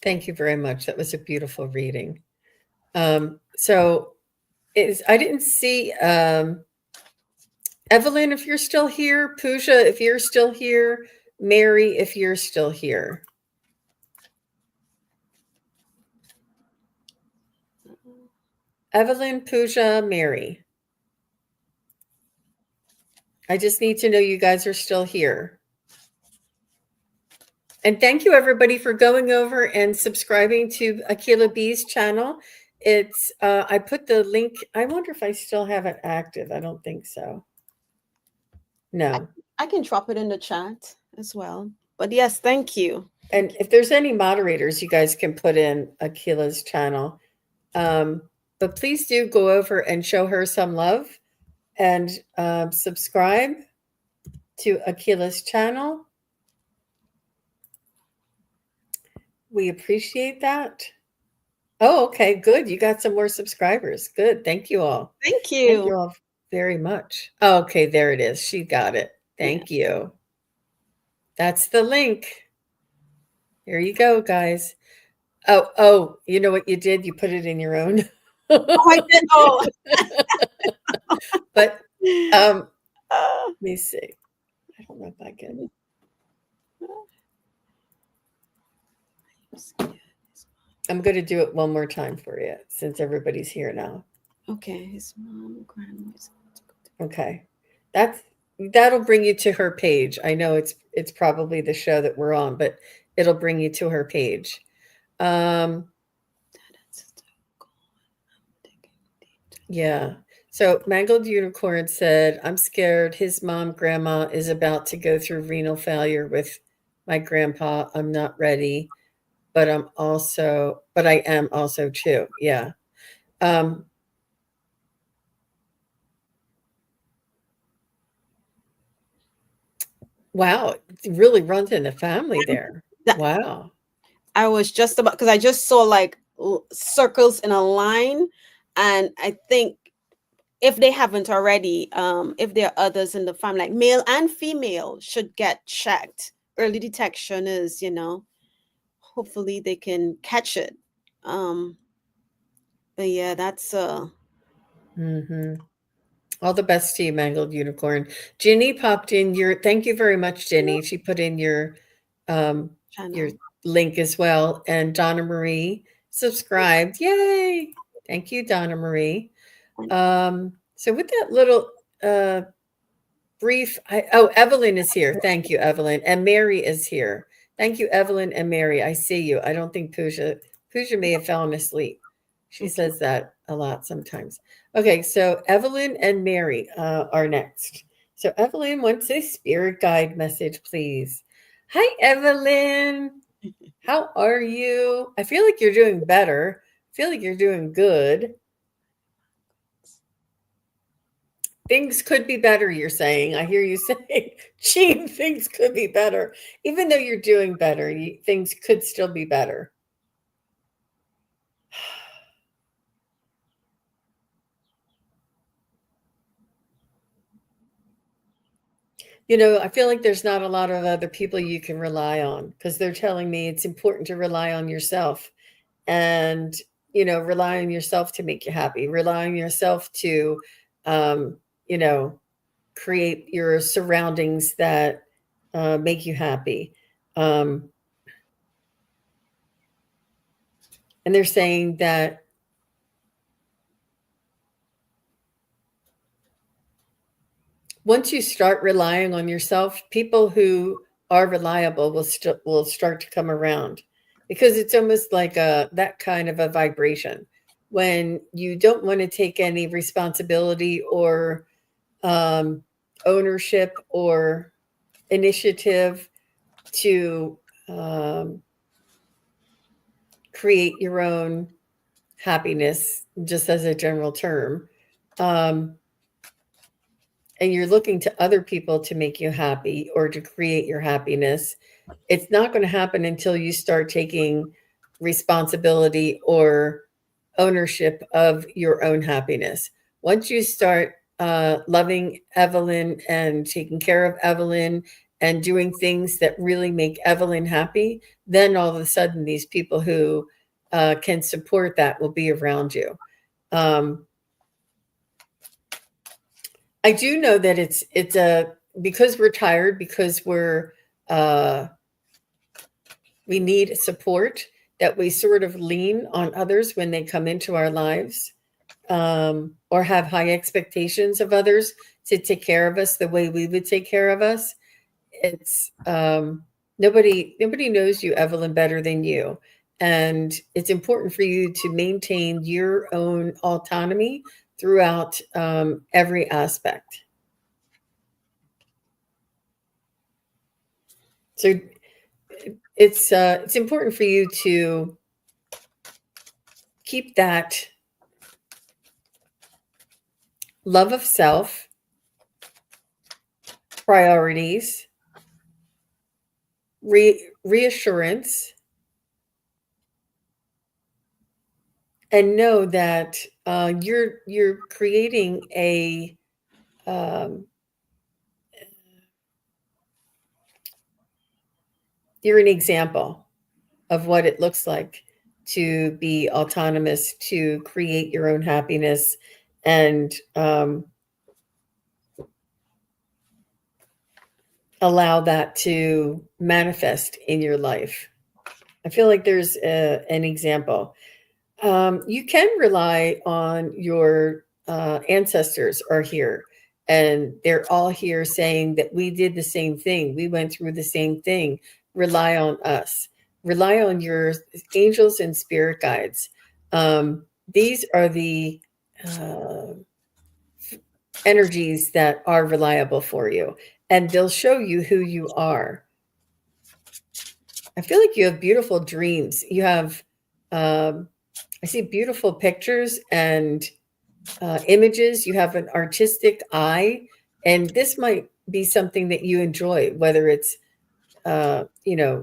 Thank you very much. That was a beautiful reading. So I didn't see Evelyn, if you're still here, Pooja, if you're still here, Mary, if you're still here. Evelyn, Pooja, Mary. I just need to know you guys are still here. And thank you everybody for going over and subscribing to Akela-B's channel. It's I put the link. I wonder if I still have it active. I don't think so. No. I can drop it in the chat as well. But yes, thank you. And if there's any moderators, you guys can put in Akela's channel. But please do go over and show her some love and subscribe to Akela's channel. We appreciate that. Oh, okay, good. You got some more subscribers. Good. Thank you all. Thank you. Thank you all very much. Oh, okay, there it is. She got it. Thank you. That's the link. Here you go, guys. Oh, you know what you did? You put it in your own. Oh, I did. Oh. But let me see. I don't know if I can. I'm going to do it one more time for you since everybody's here now. Okay, his mom, grandma. Okay. That's that'll bring you to her page. I know it's probably the show that we're on, but it'll bring you to her page. Yeah. So Mangled Unicorn said, I'm scared his mom, grandma is about to go through renal failure with my grandpa. I'm not ready, but I am also too. Yeah. Wow. It really runs in the family there. Wow. I was just about, because I just saw like circles in a line, and I think if they haven't already, if there are others in the family, like male and female, should get checked. Early detection is, hopefully they can catch it. But yeah, that's Mm-hmm. All the best to you, Mangled Unicorn. Ginny popped in thank you very much, Ginny. She put in your channel. link as well. And Donna Marie subscribed. Yay! Thank you, Donna Marie. So with that little brief, Evelyn is here. Thank you, Evelyn. And Mary is here. Thank you, Evelyn and Mary. I see you. I don't think Pooja may have fallen asleep. She says that a lot sometimes. Okay, so Evelyn and Mary are next. So Evelyn wants a spirit guide message, please. Hi, Evelyn. How are you? I feel like you're doing better. I feel like you're doing good. Things could be better, you're saying. I hear you saying, Jean, things could be better. Even though you're doing better, things could still be better. I feel like there's not a lot of other people you can rely on because they're telling me it's important to rely on yourself and, rely on yourself to make you happy, rely on yourself to, you know, create your surroundings that make you happy. And they're saying that once you start relying on yourself, people who are reliable will start to come around because it's almost like that kind of a vibration when you don't want to take any responsibility or ownership or initiative to create your own happiness, just as a general term. And you're looking to other people to make you happy or to create your happiness, it's not going to happen until you start taking responsibility or ownership of your own happiness. Once you start loving Evelyn and taking care of Evelyn and doing things that really make Evelyn happy, then all of a sudden these people who can support that will be around you. I do know that it's because we're tired, because we need support, that we sort of lean on others when they come into our lives, or have high expectations of others to take care of us the way we would take care of us. It's nobody knows you, Evelyn, better than you. And it's important for you to maintain your own autonomy throughout every aspect. So it's important for you to keep that love of self, priorities, reassurance, and know that you're creating a you're an example of what it looks like to be autonomous, to create your own happiness, and allow that to manifest in your life. I feel like there's an example. You can rely on your ancestors are here, and they're all here saying that we did the same thing. We went through the same thing. Rely on us. Rely on your angels and spirit guides. These are the uh, energies that are reliable for you, and they'll show you who you are. I feel like you have beautiful dreams. You have, I see beautiful pictures and images. You have an artistic eye, and this might be something that you enjoy, whether it's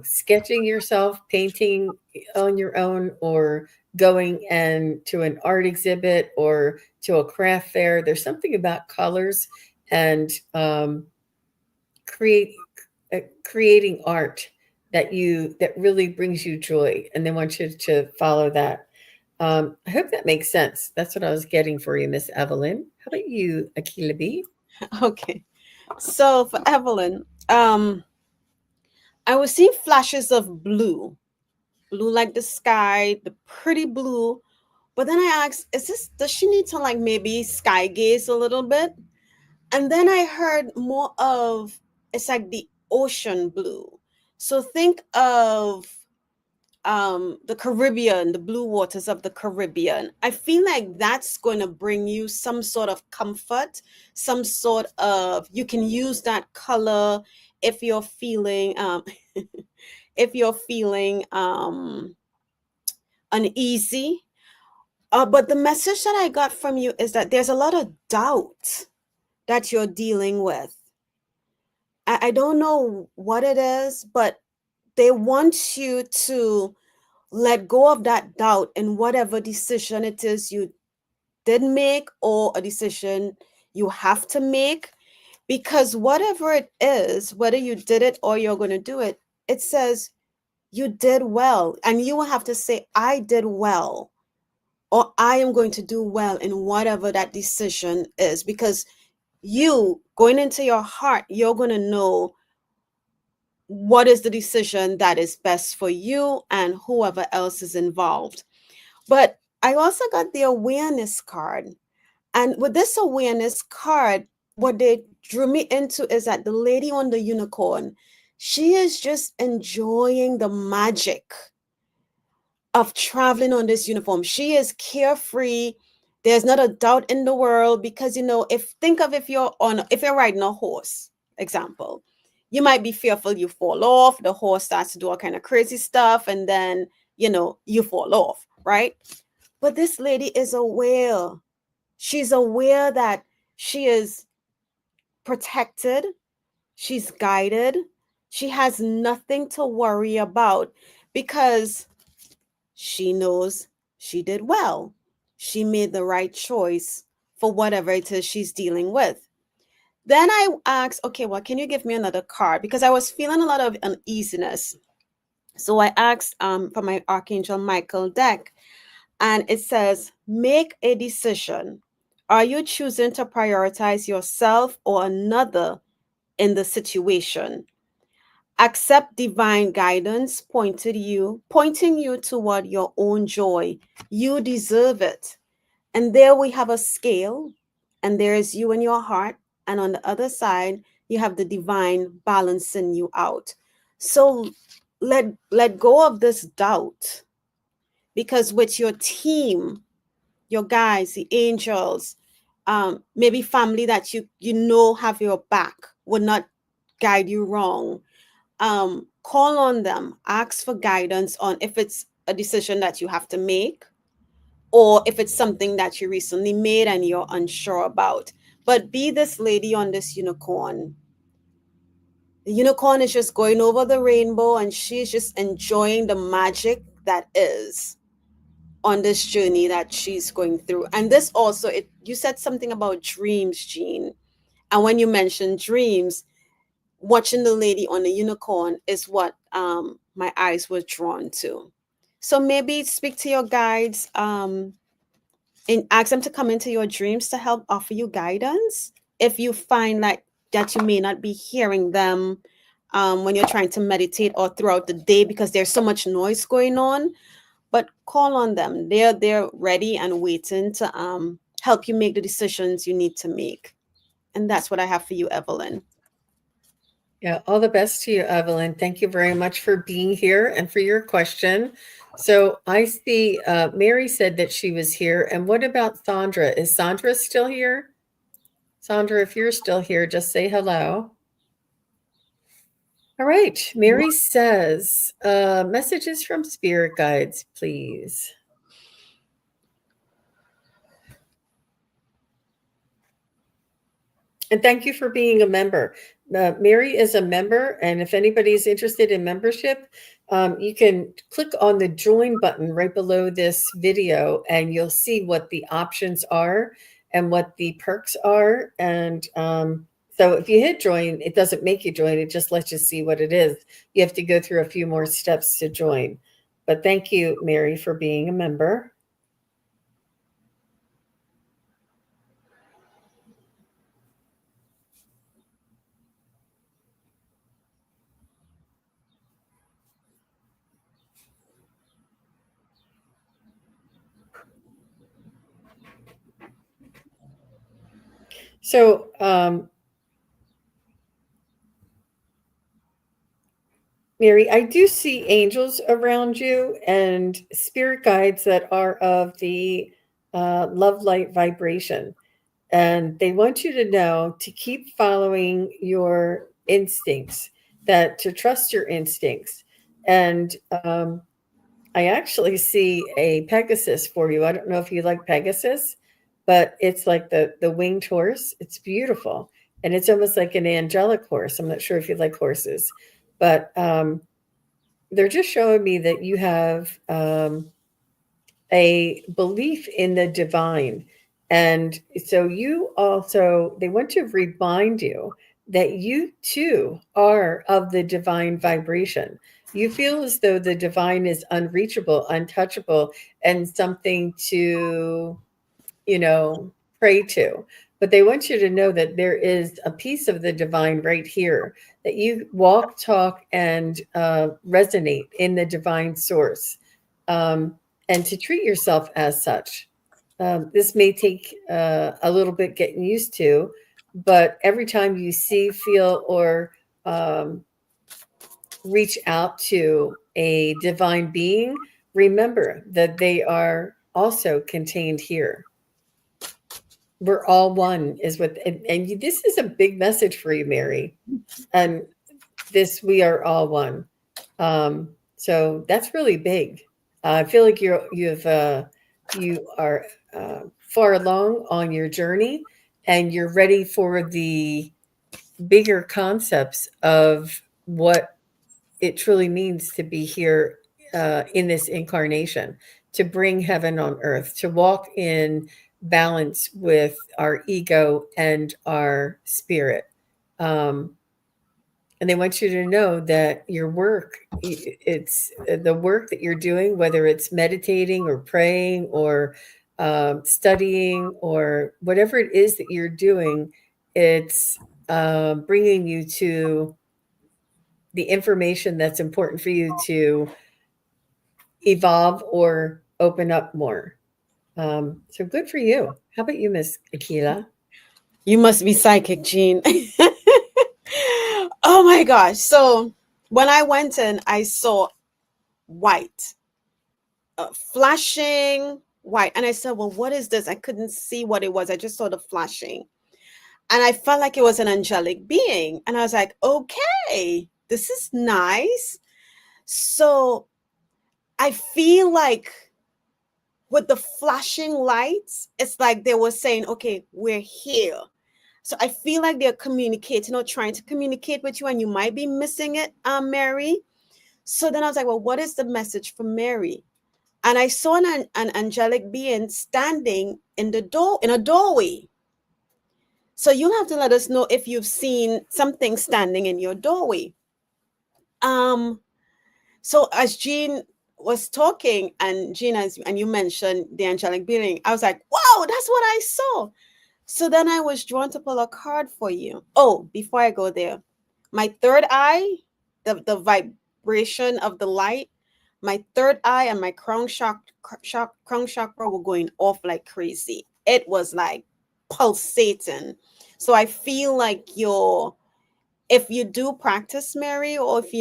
sketching yourself, painting on your own, or going and to an art exhibit or to a craft fair. There's something about colors and create creating art that really brings you joy, and they want you to follow that. I hope that makes sense. That's what I was getting for you, Miss Evelyn. How about you, Akela-B? Okay. So for Evelyn, I was seeing flashes of blue like the sky, the pretty blue. But then I asked, does she need to like maybe sky gaze a little bit? And then I heard more of, it's like the ocean blue. So think of the Caribbean, the blue waters of the Caribbean. I feel like that's going to bring you some sort of comfort, some sort of, you can use that color if you're feeling if you're feeling uneasy. But the message that I got from you is that there's a lot of doubt that you're dealing with. I don't know what it is, but they want you to let go of that doubt in whatever decision it is you did make or a decision you have to make. Because whatever it is, whether you did it or you're going to do it, it says you did well. And you will have to say, I did well, or I am going to do well in whatever that decision is. Because you going into your heart, you're going to know what is the decision that is best for you and whoever else is involved. But I also got the awareness card. And with this awareness card, what they drew me into is that the lady on the unicorn, she is just enjoying the magic of traveling on this uniform. She is carefree. There's not a doubt in the world because, if you're riding a horse, example, you might be fearful you fall off, the horse starts to do all kind of crazy stuff, and then, you fall off, right? But this lady is aware. She's aware that she is protected. She's guided. She has nothing to worry about because she knows she did well. She made the right choice for whatever it is she's dealing with. Then I asked, okay, well, can you give me another card? Because I was feeling a lot of uneasiness. So I asked for my Archangel Michael deck, and it says, make a decision. Are you choosing to prioritize yourself or another in the situation? Accept divine guidance pointing you toward your own joy. You deserve it. And there we have a scale, and there is you in your heart, and on the other side you have the divine balancing you out. So let go of this doubt, because with your team, your guys, the angels, maybe family that you have your back, will not guide you wrong. Call on them, ask for guidance on if it's a decision that you have to make, or if it's something that you recently made and you're unsure about. But be this lady on this unicorn. The unicorn is just going over the rainbow, and she's just enjoying the magic that is on this journey that she's going through. And this also, you said something about dreams, Jean. And when you mentioned dreams, watching the lady on the unicorn is what my eyes were drawn to. So maybe speak to your guides and ask them to come into your dreams to help offer you guidance if you find like that you may not be hearing them when you're trying to meditate or throughout the day because there's so much noise going on. But call on them. They're ready and waiting to help you make the decisions you need to make. And that's what I have for you, Evelyn. Yeah, all the best to you, Evelyn. Thank you very much for being here and for your question. So I see Mary said that she was here. And what about Sandra? Is Sandra still here? Sandra, if you're still here, just say hello. All right. Mary says, messages from spirit guides, please. And thank you for being a member. Mary is a member, and if anybody's interested in membership, you can click on the join button right below this video, and you'll see what the options are and what the perks are. And so if you hit join, it doesn't make you join, it just lets you see what it is. You have to go through a few more steps to join. But thank you, Mary, for being a member. So Mary, I do see angels around you and spirit guides that are of the love light vibration. And they want you to know to keep following your instincts, that to trust your instincts. And I actually see a Pegasus for you. I don't know if you like Pegasus, but it's like the winged horse. It's beautiful. And it's almost like an angelic horse. I'm not sure if you like horses, but they're just showing me that you have a belief in the divine. And so you also, they want to remind you that you too are of the divine vibration. You feel as though the divine is unreachable, untouchable, and something to, pray to. But they want you to know that there is a piece of the divine right here, that you walk, talk, and resonate in the divine source, and to treat yourself as such. This may take a little bit getting used to, but every time you see, feel, or reach out to a divine being, remember that they are also contained here. We're all one is what, and this is a big message for you, Mary. And this, we are all one. So that's really big. I feel like you are far along on your journey, and you're ready for the bigger concepts of what it truly means to be here in this incarnation, to bring heaven on earth, to walk in balance with our ego and our spirit. And they want you to know that your work, it's the work that you're doing, whether it's meditating or praying or studying or whatever it is that you're doing, it's bringing you to the information that's important for you to evolve or open up more. So good for you. How about you, Miss Akela? You must be psychic, Jean. Oh my gosh. So when I went in, I saw white, flashing white. And I said, well, what is this? I couldn't see what it was. I just saw the flashing. And I felt like it was an angelic being. And I was like, okay, this is nice. So I feel like with the flashing lights, it's like they were saying, okay, we're here. So I feel like they're communicating or trying to communicate with you, and you might be missing it, Mary. So then I was like, well, what is the message for Mary? And I saw an angelic being standing in a doorway. So you'll have to let us know if you've seen something standing in your doorway. So as Jean was talking, and Jean, and you mentioned the angelic being, I was like, wow, that's what I saw. So then I was drawn to pull a card for you. Oh, before I go there, my third eye, the vibration of the light, my third eye and my crown chakra were going off like crazy. It was like pulsating. So I feel like if you do practice, Mary, or if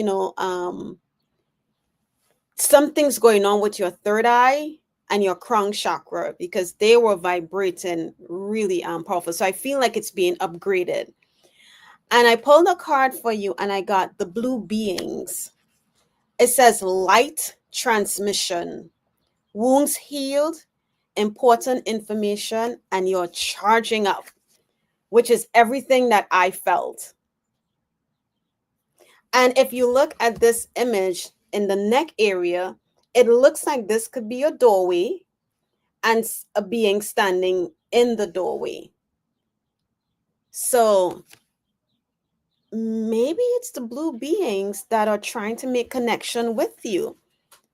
something's going on with your third eye and your crown chakra, because they were vibrating really powerful. So I feel like it's being upgraded. And I pulled a card for you, and I got the blue beings. It says light transmission, wounds healed, important information, and you're charging up, which is everything that I felt. And if you look at this image in the neck area, it looks like this could be a doorway and a being standing in the doorway. So maybe it's the blue beings that are trying to make connection with you,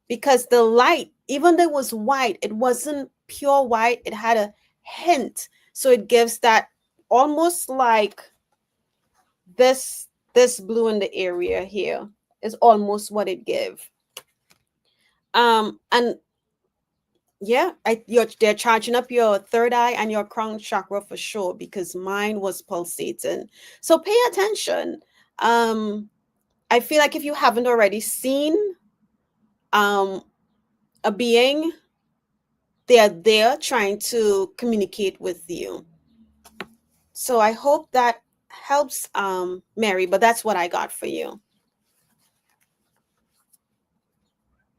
because the light, even though it was white, it wasn't pure white. It had a hint. So it gives that almost like this blue in the area here is almost what it gave. And yeah, they're charging up your third eye and your crown chakra for sure, because mine was pulsating. So pay attention. I feel like if you haven't already seen a being, they're there trying to communicate with you. So I hope that helps, Mary, but that's what I got for you.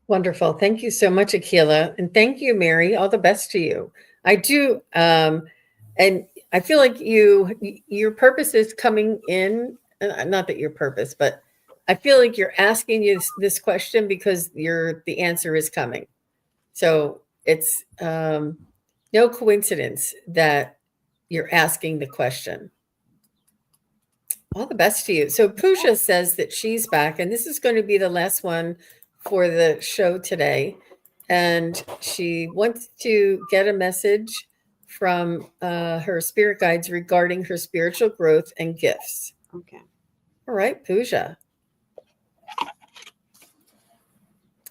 Wonderful. Thank you so much, Akela. And thank you, Mary. All the best to you. I do. And I feel like your purpose is coming in, not that your purpose, but I feel like you're asking you this question because the answer is coming. So it's no coincidence that you're asking the question. All the best to you. So Pooja says that she's back, and this is going to be the last one for the show today. And she wants to get a message from her spirit guides regarding her spiritual growth and gifts. Okay. All right, Pooja.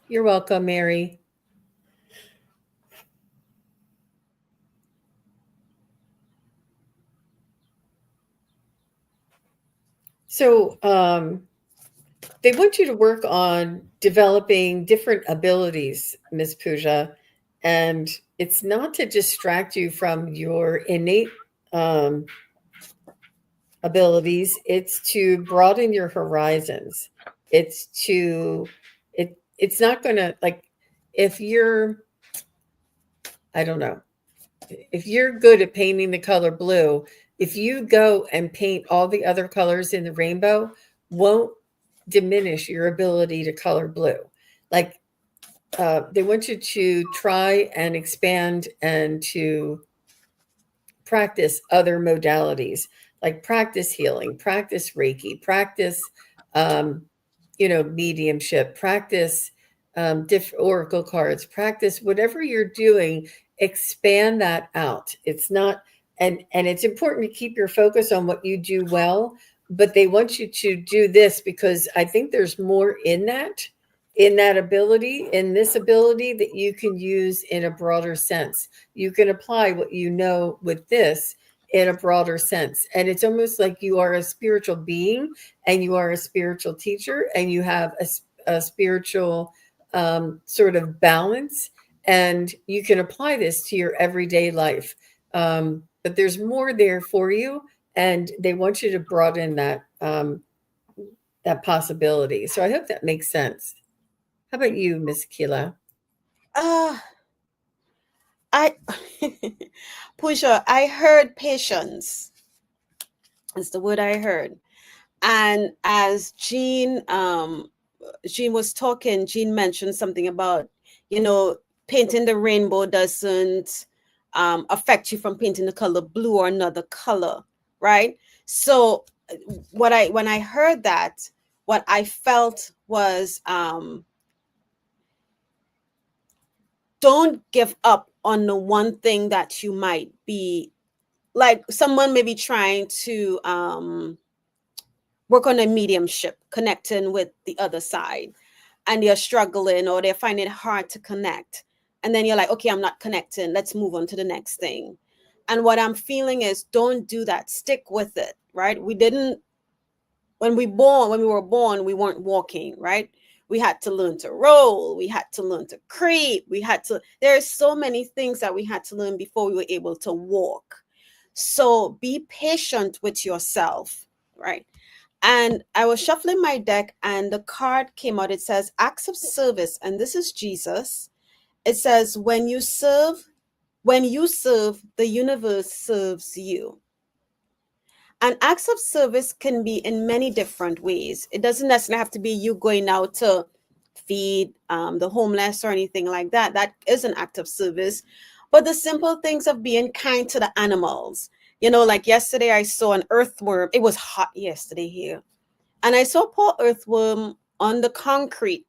You're welcome, Mary. So they want you to work on developing different abilities, Miss Pooja, and it's not to distract you from your innate abilities. It's to broaden your horizons. It's not going to, like, if you're, I don't know, if you're good at painting the color blue, if you go and paint all the other colors in the rainbow, won't diminish your ability to color blue. Like, they want you to try and expand and to practice other modalities, like practice healing, practice Reiki, practice, mediumship, practice oracle cards, practice whatever you're doing, expand that out. It's not, and it's important to keep your focus on what you do well, but they want you to do this because I think there's more in that ability, in this ability, that you can use in a broader sense. You can apply what you know with this in a broader sense. And it's almost like you are a spiritual being and you are a spiritual teacher and you have a spiritual sort of balance, and you can apply this to your everyday life. But there's more there for you, and they want you to broaden that possibility. So I hope that makes sense. How about you, Miss Akela? I Pusha, I heard patience. That's the word I heard. And as Jean was talking, Jean mentioned something about, painting the rainbow doesn't affect you from painting the color blue or another color, right? So when I heard that, what I felt was, don't give up on the one thing that you might be, like someone may be trying to work on a mediumship, connecting with the other side, and they're struggling or they're finding it hard to connect. And then you're like, okay, I'm not connecting. Let's move on to the next thing. And what I'm feeling is, don't do that. Stick with it, right? We didn't, when we were born, we weren't walking, right? We had to learn to roll. We had to learn to creep. There's so many things that we had to learn before we were able to walk. So be patient with yourself, right? And I was shuffling my deck and the card came out. It says acts of service. And this is Jesus. It says, when you serve, the universe serves you. And acts of service can be in many different ways. It doesn't necessarily have to be you going out to feed the homeless or anything like that. That is an act of service. But the simple things of being kind to the animals. Like yesterday, I saw an earthworm. It was hot yesterday here. And I saw poor earthworm on the concrete.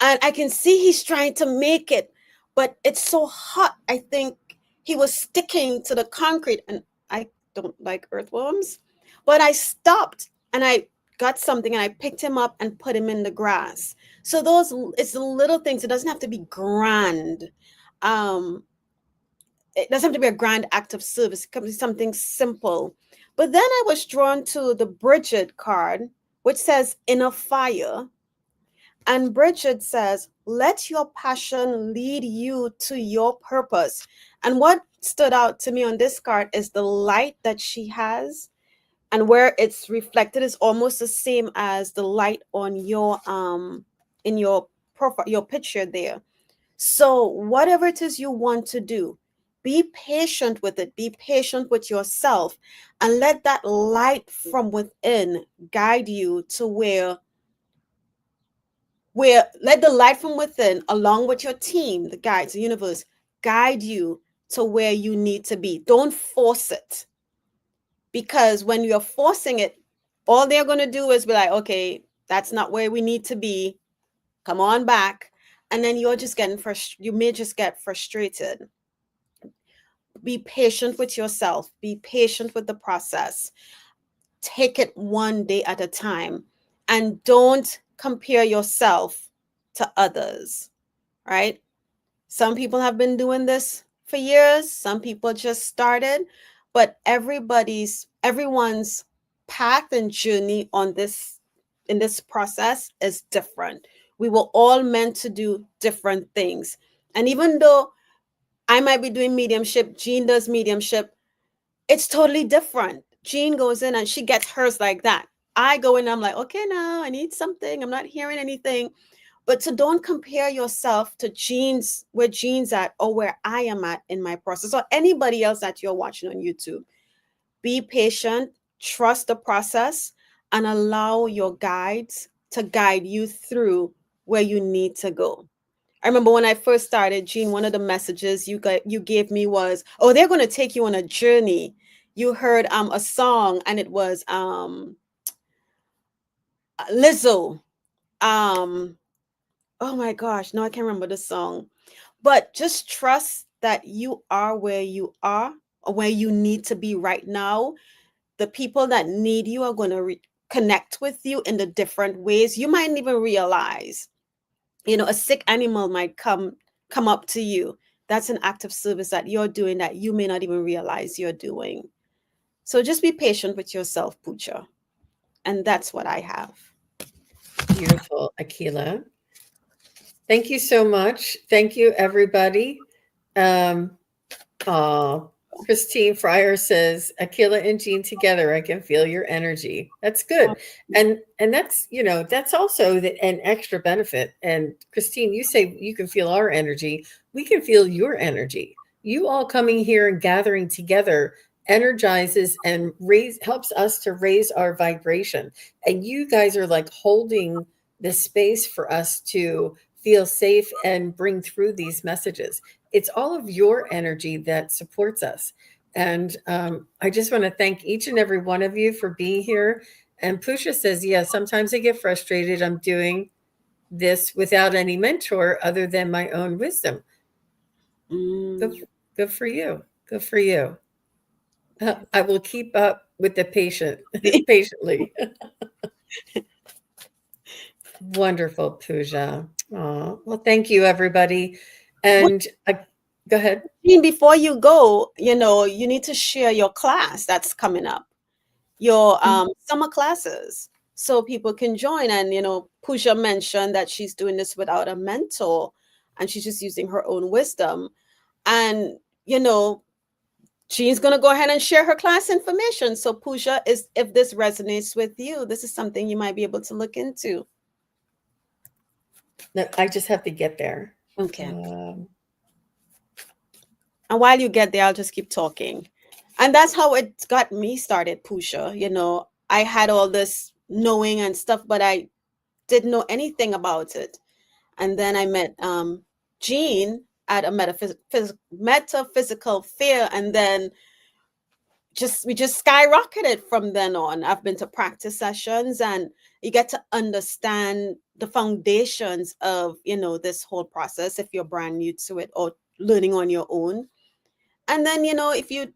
And I can see he's trying to make it, but it's so hot. I think he was sticking to the concrete. And I don't like earthworms. But I stopped and I got something and I picked him up and put him in the grass. So it's the little things. It doesn't have to be grand. It doesn't have to be a grand act of service. It can be something simple. But then I was drawn to the Bridget card, which says inner fire. And Bridget says, let your passion lead you to your purpose. And what stood out to me on this card is the light that she has, and where it's reflected is almost the same as the light on your in your profile, your picture there. So whatever it is you want to do, be patient with it. Be patient with yourself and let that light from within guide you to where let the light from within, along with your team, the guides, the universe, guide you to where you need to be. Don't force it. Because when you're forcing it, all they're going to do is be like, okay, that's not where we need to be. Come on back. And then you're just getting you may just get frustrated. Be patient with yourself. Be patient with the process. Take it one day at a time. And don't compare yourself to others, right? Some people have been doing this for years. Some people just started, but everyone's path and journey in this process is different. We were all meant to do different things. And even though I might be doing mediumship, Jean does mediumship, it's totally different. Jean goes in and she gets hers like that. I go in, I'm like, okay, now I need something. I'm not hearing anything. But so don't compare yourself to where Jean's at or where I am at in my process, or anybody else that you're watching on YouTube. Be patient, trust the process, and allow your guides to guide you through where you need to go. I remember when I first started, Jean, one of the messages you gave me was, oh, they're going to take you on a journey. You heard a song, and it was Lizzo. Oh my gosh, no, I can't remember the song. But just trust that you are where you are, or where you need to be right now. The people that need you are going to connect with you in the different ways. You might even realize, a sick animal might come up to you. That's an act of service that you're doing that you may not even realize you're doing. So just be patient with yourself, Pooja. And that's what I have. Beautiful, Akela. Thank you so much. Thank you, everybody. Christine Fryer says, Akela and Jean together, I can feel your energy. That's good. And that's, that's also an extra benefit. And Christine, you say you can feel our energy. We can feel your energy. You all coming here and gathering together energizes and helps us to raise our vibration. And you guys are like holding the space for us to feel safe and bring through these messages. It's all of your energy that supports us. And I just want to thank each and every one of you for being here. And Pusha says, yeah, sometimes I get frustrated. I'm doing this without any mentor other than my own wisdom. Good for you. Good for you. I will keep up with the patiently. Wonderful, Pooja. Well, thank you, everybody. And Go ahead. Jean, before you go, you need to share your class that's coming up, your summer classes, so people can join. And Pooja mentioned that she's doing this without a mentor, and she's just using her own wisdom. And she's going to go ahead and share her class information. So Pooja, if this resonates with you, this is something you might be able to look into. No, I just have to get there. Okay. And while you get there, I'll just keep talking. And that's how it got me started, Pooja. I had all this knowing and stuff, but I didn't know anything about it. And then I met Jean at a metaphysical fair, and then we just skyrocketed from then on. I've been to practice sessions, and you get to understand the foundations of this whole process if you're brand new to it or learning on your own. And then if you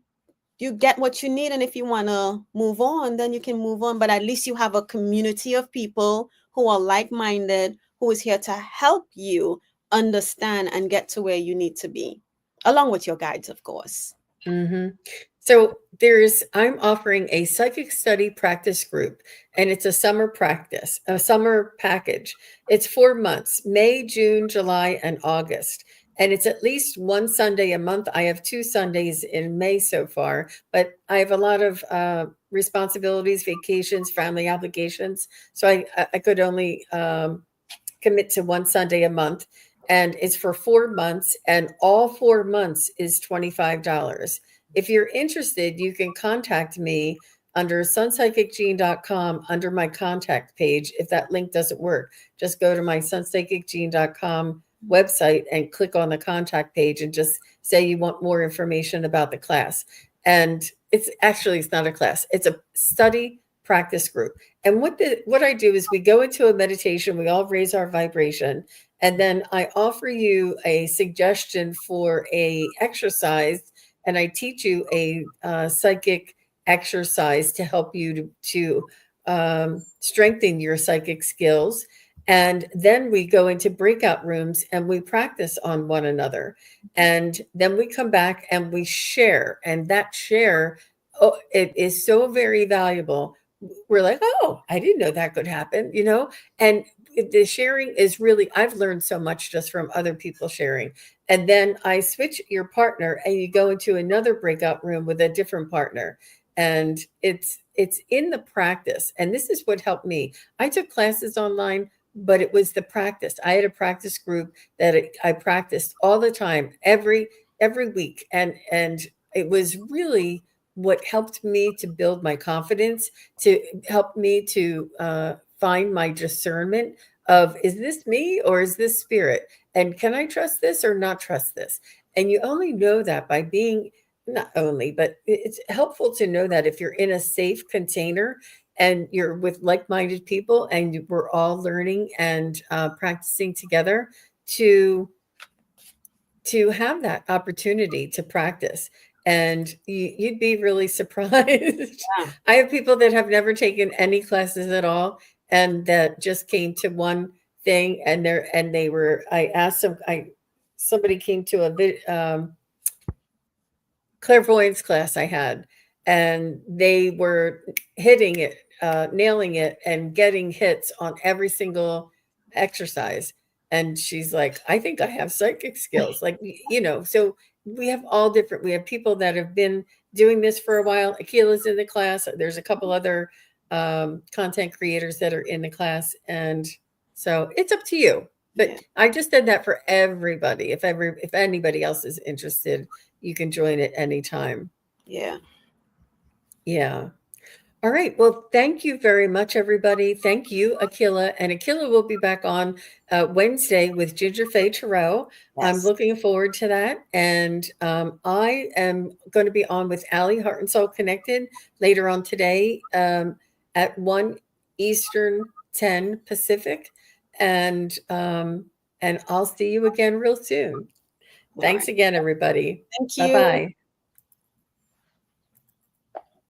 get what you need, and if you want to move on, then you can move on. But at least you have a community of people who are like-minded, who is here to help you understand and get to where you need to be, along with your guides, of course. Mm-hmm. So I'm offering a psychic study practice group, and it's a summer package. It's 4 months, May, June, July, and August. And it's at least one Sunday a month. I have 2 Sundays in May so far, but I have a lot of responsibilities, vacations, family obligations. So I could only commit to one Sunday a month. And it's for 4 months, and all 4 months is $25. If you're interested, you can contact me under SunPsychicJean.com under my contact page. If that link doesn't work, just go to my SunPsychicJean.com website and click on the contact page and just say you want more information about the class. And it's not a class, it's a study practice group. And what I do is we go into a meditation, we all raise our vibration, and then I offer you a suggestion for a exercise, and I teach you a psychic exercise to help you to strengthen your psychic skills. And then we go into breakout rooms and we practice on one another. And then we come back and we share. And that share, it is so very valuable. We're like, oh, I didn't know that could happen, And the sharing is really, I've learned so much just from other people sharing. And then I switch your partner and you go into another breakout room with a different partner. And it's in the practice. And this is what helped me. I took classes online, but it was the practice. I had a practice group that I practiced all the time, every week. And it was really what helped me to build my confidence, to help me to find my discernment of, is this me or is this spirit? And can I trust this or not trust this? And you only know that by being, not only, but it's helpful to know that if you're in a safe container and you're with like-minded people and we're all learning and practicing together, to have that opportunity to practice. And you'd be really surprised. Yeah. I have people that have never taken any classes at all, and that just came to one thing, and I asked them, somebody came to a clairvoyance class I had, and they were hitting it, nailing it, and getting hits on every single exercise. And she's like, I think I have psychic skills. Like, so we have all different, we have people that have been doing this for a while. Akela's in the class. There's a couple other content creators that are in the class. And so it's up to you. But I just did that for everybody. If anybody else is interested, you can join at any time. Yeah. Yeah. All right. Well, thank you very much, everybody. Thank you, Akela. And Akela will be back on Wednesday with Ginger Faye Tarot. Yes. I'm looking forward to that. And I am going to be on with Allie, Heart and Soul Connected, later on today at 1 Eastern, 10 Pacific. And I'll see you again real soon. Thanks again, everybody. Thank you. Bye-bye.